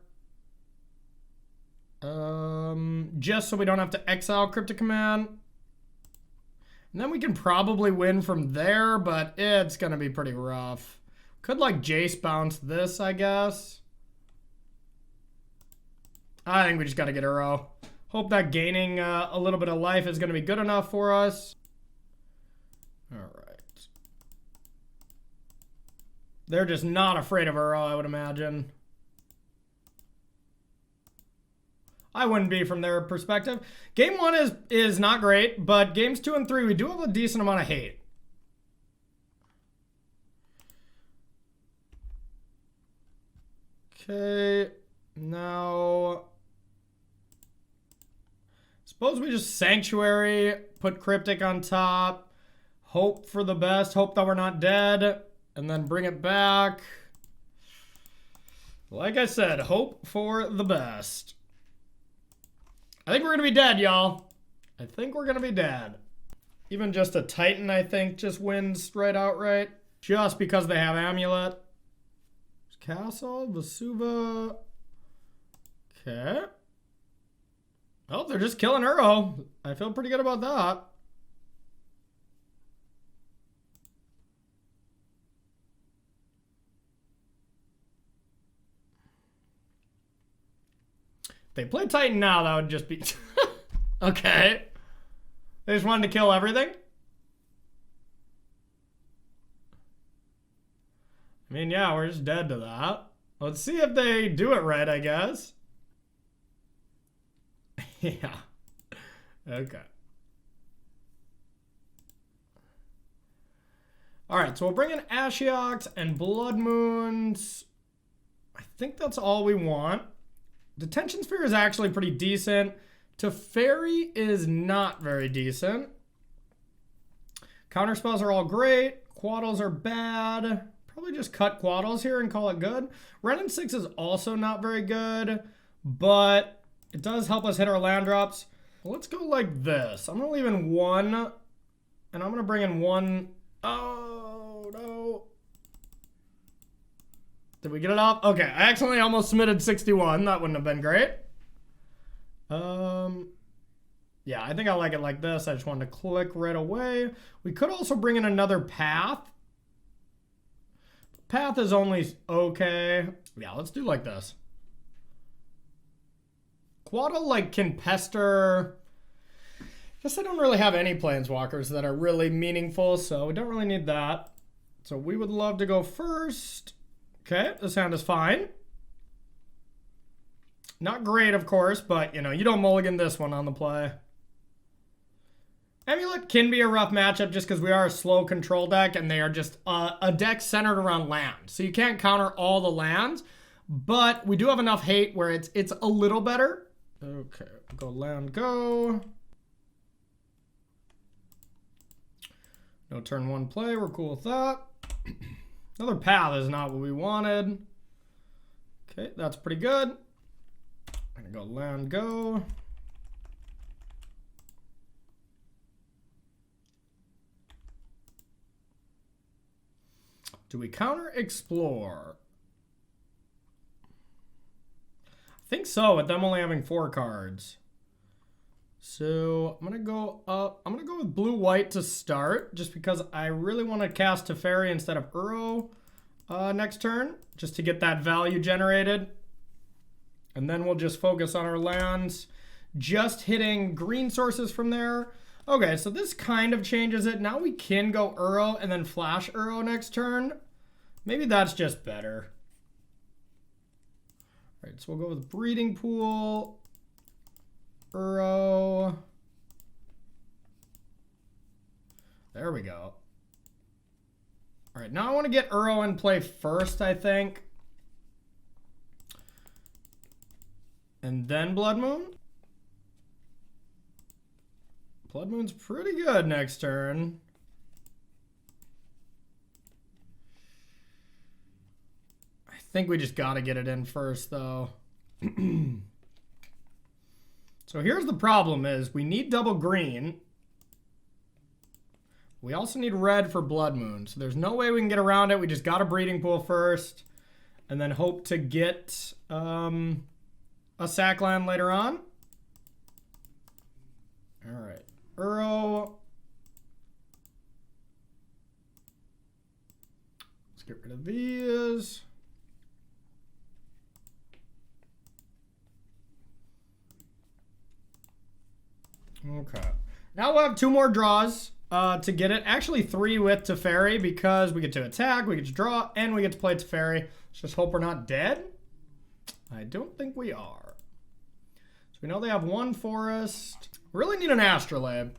Just so we don't have to exile Cryptic Command. And then we can probably win from there, but it's going to be pretty rough. Could like Jace bounce this, I guess. I think we just got to get Uro. Hope that gaining a little bit of life is going to be good enough for us. All right. They're just not afraid of Uro, I would imagine. I wouldn't be from their perspective. Game 1 is not great, but games 2 and 3, we do have a decent amount of hate. Okay, now... Suppose we just Sanctuary, put Cryptic on top, hope for the best, hope that we're not dead, and then bring it back. Like I said, hope for the best. I think we're going to be dead, y'all. I think we're going to be dead. Even just a Titan, I think, just wins right outright. Just because they have Amulet. Castle, Vesuva. Okay. Oh, they're just killing Uro. I feel pretty good about that. If they play Titan now, that would just be... Okay. They just wanted to kill everything? I mean, yeah, we're just dead to that. Let's see if they do it right, I guess. Yeah. Okay. Alright, so we'll bring in Ashioks and Blood Moons. I think that's all we want. Detention Sphere is actually pretty decent. Teferi is not very decent. Counter spells are all great. Quaddles are bad. Probably just cut Quaddles here and call it good. Renin 6 is also not very good, but it does help us hit our land drops. Well, let's go like this. I'm going to leave in 1, and I'm going to bring in 1. Oh, no. Did we get it off? Okay, I accidentally almost submitted 61. That wouldn't have been great. Yeah, I think I like it like this. I just wanted to click right away. We could also bring in another path. Path is only okay. Yeah, let's do like this. Quaddle, like, can pester. Guess I don't really have any planeswalkers that are really meaningful, so we don't really need that. So we would love to go first. Okay, this hand is fine. Not great, of course, but, you know, you don't mulligan this one on the play. Amulet can be a rough matchup just because we are a slow control deck, and they are just a deck centered around land. So you can't counter all the lands, but we do have enough hate where it's a little better. Okay, go land, go. No turn 1 play, we're cool with that. Another path is not what we wanted. Okay, that's pretty good. I'm gonna go land, go. Do we counter explore? I think so, with them only having 4 cards. So I'm gonna go up. I'm gonna go with blue-white to start, just because I really want to cast Teferi instead of Uro next turn, just to get that value generated. And then we'll just focus on our lands, just hitting green sources from there. Okay, so this kind of changes it. Now we can go Uro and then flash Uro next turn. Maybe that's just better. All right, so we'll go with Breeding Pool, Uro. There we go. All right, now I want to get Uro in play first, I think. And then Blood Moon. Blood Moon's pretty good next turn. I think we just got to get it in first, though. So here's the problem is we need double green. We also need red for Blood Moon. So there's no way we can get around it. We just got a Breeding Pool first. And then hope to get a sack land later on. All right. Uro. Let's get rid of these. Okay. Now we'll have 2 more draws. to get it. Actually 3 with Teferi because we get to attack, we get to draw, and we get to play Teferi. Let's just hope we're not dead. I don't think we are. So we know they have 1 forest. Really need an Astrolabe.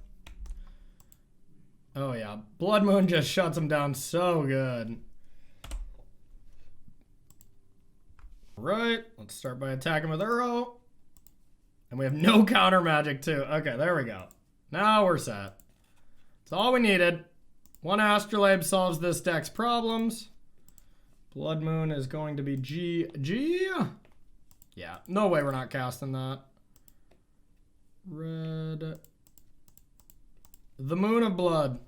Oh yeah, Blood Moon just shuts them down so good. Right, let's start by attacking with Uro. And we have no counter magic too. Okay, there we go. Now we're set. That's all we needed. 1 Astrolabe solves this deck's problems. Blood Moon is going to be GG. Yeah, no way we're not casting that. Red. The Moon of Blood.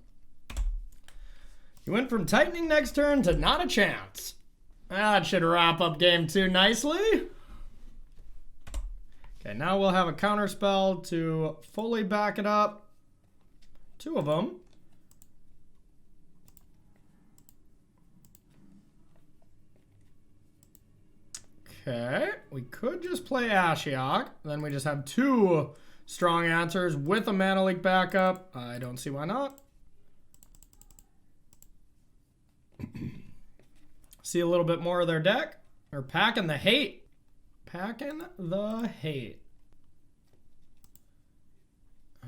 You went from tightening next turn to not a chance. That should wrap up game 2 nicely. Okay, now we'll have a counter spell to fully back it up. 2 of them. Okay, we could just play Ashiok. Then we just have 2 strong answers with a Mana Leak backup. I don't see why not. See a little bit more of their deck. They're packing the hate. Packing the hate.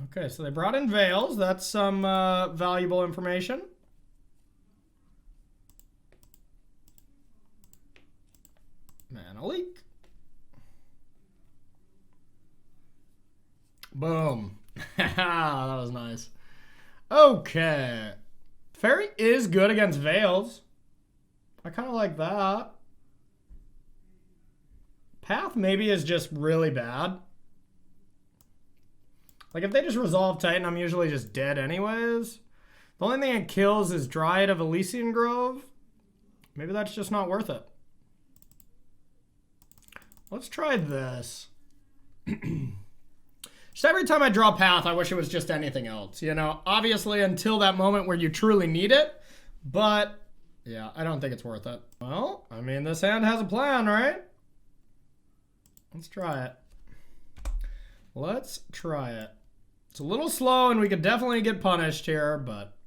Okay, so they brought in Veils. That's some valuable information. Mana Leak. Boom. That was nice. Okay. Fairy is good against Veils. I kind of like that. Path maybe is just really bad. Like if they just resolve Titan, I'm usually just dead anyways. The only thing it kills is Dryad of Elysian Grove. Maybe that's just not worth it. Let's try this. Just every time I draw Path, I wish it was just anything else. You know, obviously until that moment where you truly need it. But yeah, I don't think it's worth it. Well, I mean, this hand has a plan, right? Let's try it. Let's try it. It's a little slow and we could definitely get punished here, but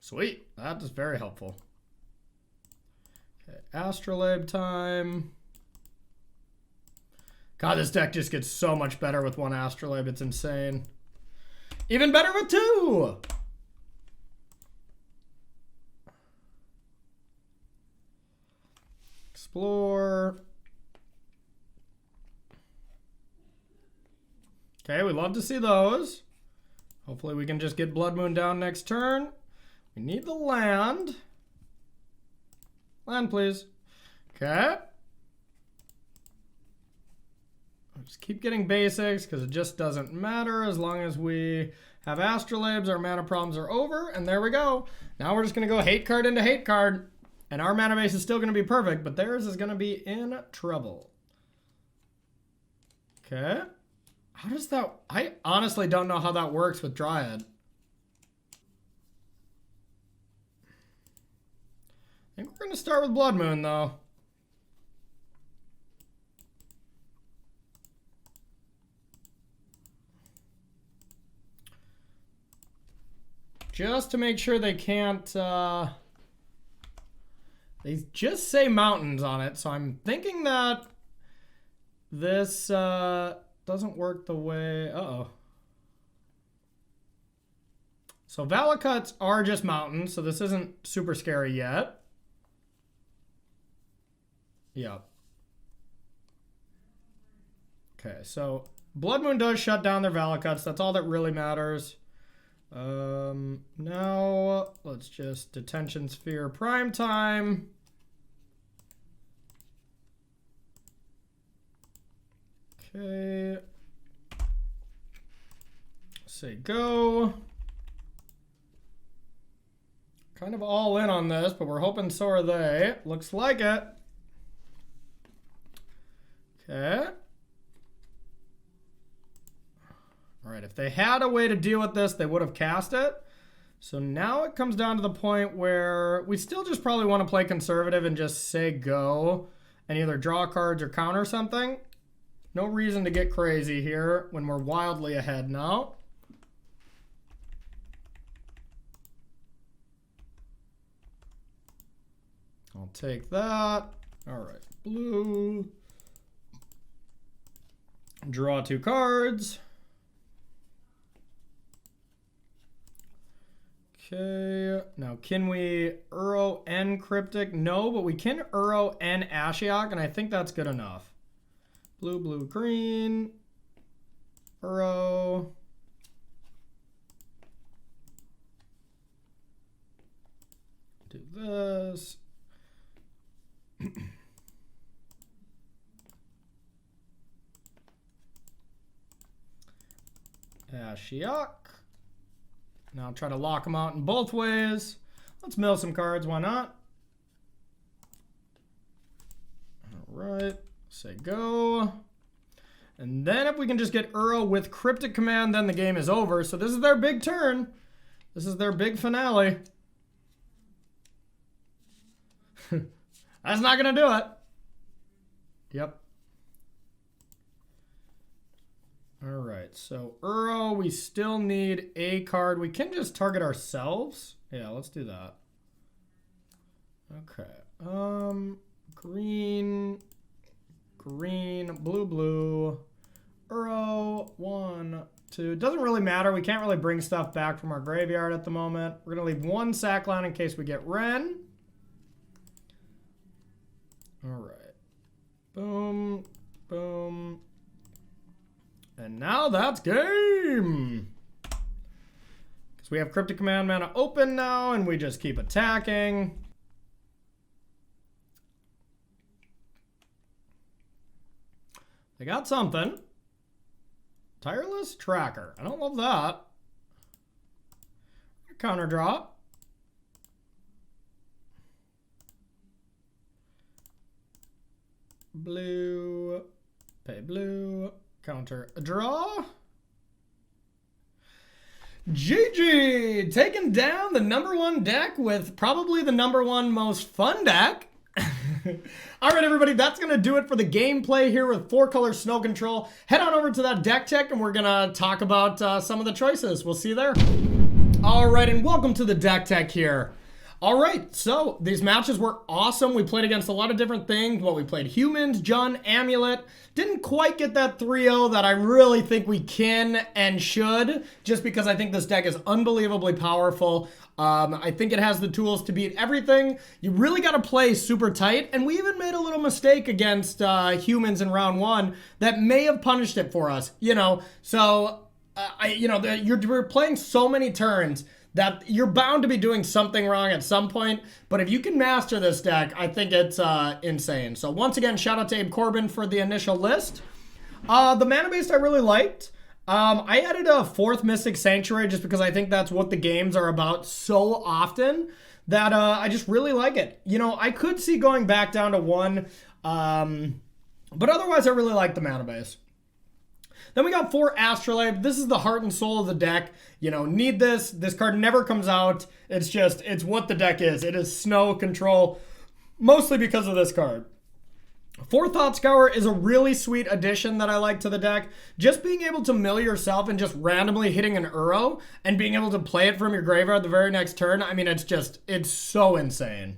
sweet. That is very helpful. Okay, Astrolabe time. God, this deck just gets so much better with 1 Astrolabe. It's insane. Even better with 2. Explore. Okay, we love to see those. Hopefully we can just get Blood Moon down next turn. We need the land. Land, please. Okay. I'll just keep getting basics because it just doesn't matter as long as we have Astrolabes. Our mana problems are over, and there we go. Now we're just going to go hate card into hate card. And our mana base is still going to be perfect, but theirs is going to be in trouble. Okay. How does that... I honestly don't know how that works with Dryad. I think we're going to start with Blood Moon, though. Just to make sure they can't... They just say mountains on it, so I'm thinking that this doesn't work the way... Uh-oh. So Valakuts are just mountains, so this isn't super scary yet. Yep. Okay, so Blood Moon does shut down their Valakuts. That's all that really matters. Now let's just Detention Sphere Prime Time. Okay. Say go. Kind of all in on this, but we're hoping so are they. Looks like it. Okay. All right, if they had a way to deal with this, they would have cast it. So now it comes down to the point where we still just probably want to play conservative and just say go and either draw cards or counter something. No reason to get crazy here when we're wildly ahead now. I'll take that. All right, blue. Draw 2 cards. Okay, now can we Uro and Cryptic? No, but we can Uro and Ashiok, and I think that's good enough. Blue, blue, green. Uro. Do this. Ashiok. Now try to lock them out in both ways. Let's mill some cards, why not? All right, say go. And then if we can just get Uro with Cryptic Command, then the game is over. So this is their big turn. This is their big finale. That's not gonna do it. Yep. All right, so Uro, we still need a card. We can just target ourselves. Yeah, let's do that. Okay. Green, green, blue, blue. Uro, 1, 2. Doesn't really matter. We can't really bring stuff back from our graveyard at the moment. We're gonna leave 1 sack line in case we get Ren. All right. Boom, boom. And now that's game. Because we have Cryptic Command mana open now, and we just keep attacking. They got something. Tireless Tracker. I don't love that. Counter drop. Blue. Pay blue. Counter a draw. GG! Taking down the #1 deck with probably the #1 most fun deck. All right, everybody, that's going to do it for the gameplay here with 4-color Snow Control. Head on over to that deck tech, and we're going to talk about some of the choices. We'll see you there. All right, and welcome to the deck tech here. All right, so these matches were awesome. We played against a lot of different things. Well, we played humans, Jun, Amulet. Didn't quite get that 3-0 that I really think we can and should, just because I think this deck is unbelievably powerful. I think it has the tools to beat everything. You really got to play super tight, and we even made a little mistake against humans in round 1 that may have punished it for us, you know. So, you're playing so many turns that you're bound to be doing something wrong at some point. But if you can master this deck, I think it's insane. So once again, shout out to Abe Corbin for the initial list. The mana based I really liked. I added a 4th Mystic Sanctuary just because I think that's what the games are about so often that I just really like it. You know, I could see going back down to 1, but otherwise I really like the mana base. Then we got 4 Astrolabe. This is the heart and soul of the deck. You know, need this. This card never comes out. It's what the deck is. It is Snow Control, mostly because of this card. 4 Thought Scour is a really sweet addition that I like to the deck. Just being able to mill yourself and just randomly hitting an Uro and being able to play it from your graveyard the very next turn. I mean, it's so insane.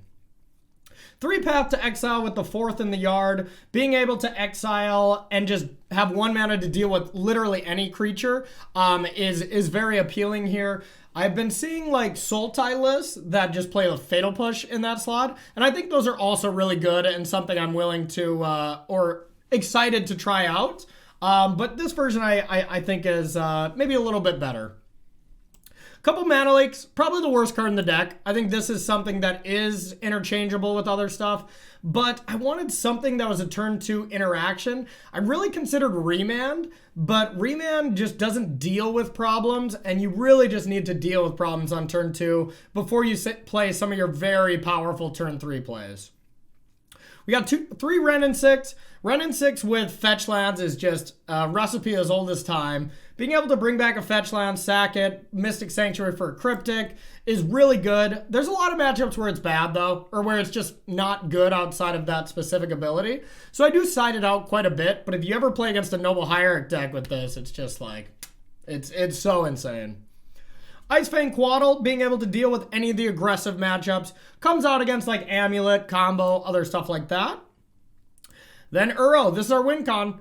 3 Path to Exile with the 4th in the yard. Being able to exile and just have 1 mana to deal with literally any creature is very appealing here. I've been seeing like Sultai lists that just play a Fatal Push in that slot, and I think those are also really good and something I'm willing to or excited to try out. But this version I think is maybe a little bit better. Couple Mana Lakes, probably the worst card in the deck. I think this is something that is interchangeable with other stuff, but I wanted something that was a turn 2 interaction. I really considered Remand, but Remand just doesn't deal with problems, and you really just need to deal with problems on turn 2 before you play some of your very powerful turn 3 plays. We got 3 Ren and 6. Ren and 6 with fetch lands is just a recipe as old as time. Being able to bring back a fetch land, sack it, Mystic Sanctuary for a Cryptic is really good. There's a lot of matchups where it's bad though, or where it's just not good outside of that specific ability. So I do side it out quite a bit, but if you ever play against a Noble Hierarch deck with this, it's just like, it's so insane. Ice Fang Quaddle, being able to deal with any of the aggressive matchups, comes out against like Amulet, Combo, other stuff like that. Then Uro, this is our win con.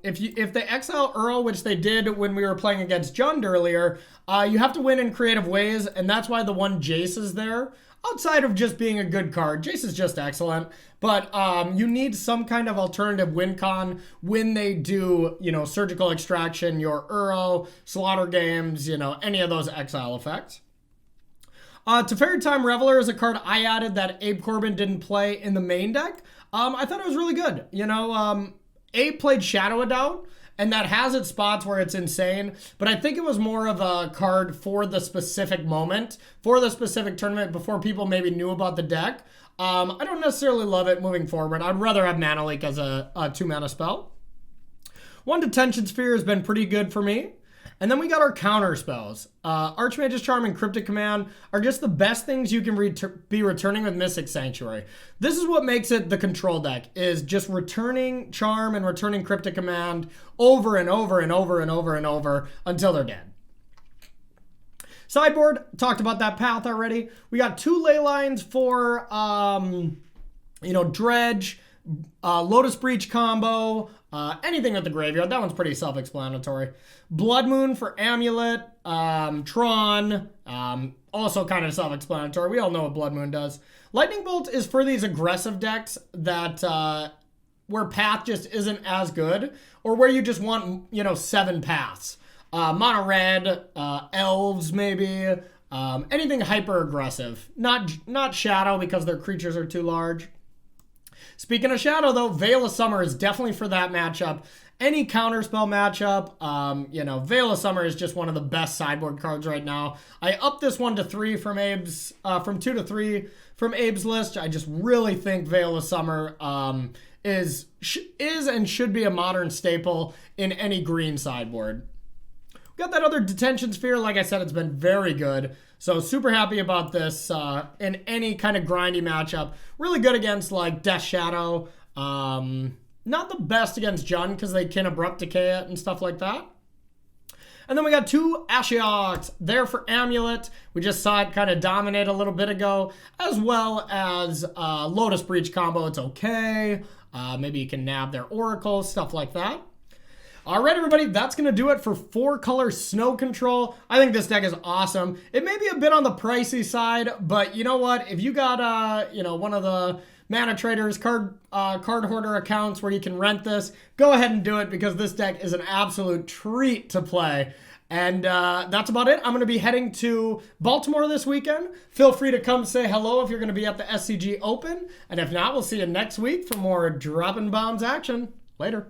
If they exile Uro, which they did when we were playing against Jund earlier, you have to win in creative ways, and that's why the one Jace is there. Outside of just being a good card, Jace is just excellent, but you need some kind of alternative win con when they do, Surgical Extraction, your Uro, Slaughter Games, any of those exile effects. Teferi Time Reveler is a card I added that Abe Corbin didn't play in the main deck. I thought it was really good. Abe played Shadow Doubt, and that has its spots where it's insane, but I think it was more of a card for the specific moment, for the specific tournament, before people maybe knew about the deck. I don't necessarily love it moving forward. I'd rather have Mana Leak as a 2-mana spell. One Detention Sphere has been pretty good for me. And then we got our counter spells. Archmage's Charm and Cryptic Command are just the best things you can be returning with Mystic Sanctuary. This is what makes it the control deck, is just returning Charm and returning Cryptic Command over and over and over and over and over until they're dead. Sideboard, talked about that path already. We got 2 ley lines for, Dredge, Lotus Breach combo, anything with the graveyard. That one's pretty self-explanatory. Blood Moon for Amulet, Tron, also kind of self-explanatory. We all know what Blood Moon does. Lightning Bolt is for these aggressive decks that where path just isn't as good, or where you just want 7 paths. Mono red, elves maybe, anything hyper aggressive. Not Shadow because their creatures are too large. Speaking of Shadow, though, Veil of Summer is definitely for that matchup. Any counterspell matchup, Veil of Summer is just one of the best sideboard cards right now. I upped this one to 3 from Abe's, from 2 to 3 from Abe's list. I just really think Veil of Summer is and should be a modern staple in any green sideboard. We got that other Detention Sphere. Like I said, it's been very good. So super happy about this in any kind of grindy matchup. Really good against like Death Shadow. Not the best against Jund because they can Abrupt Decay it and stuff like that. And then we got 2 Ashiok's there for Amulet. We just saw it kind of dominate a little bit ago, as well as Lotus Breach combo. It's okay. Maybe you can nab their Oracle, stuff like that. All right, everybody, that's going to do it for 4-color Snow Control. I think this deck is awesome. It may be a bit on the pricey side, but you know what? If you got, one of the Mana Traders card hoarder accounts where you can rent this, go ahead and do it because this deck is an absolute treat to play. And that's about it. I'm going to be heading to Baltimore this weekend. Feel free to come say hello if you're going to be at the SCG Open. And if not, we'll see you next week for more Droppin Bombs action. Later.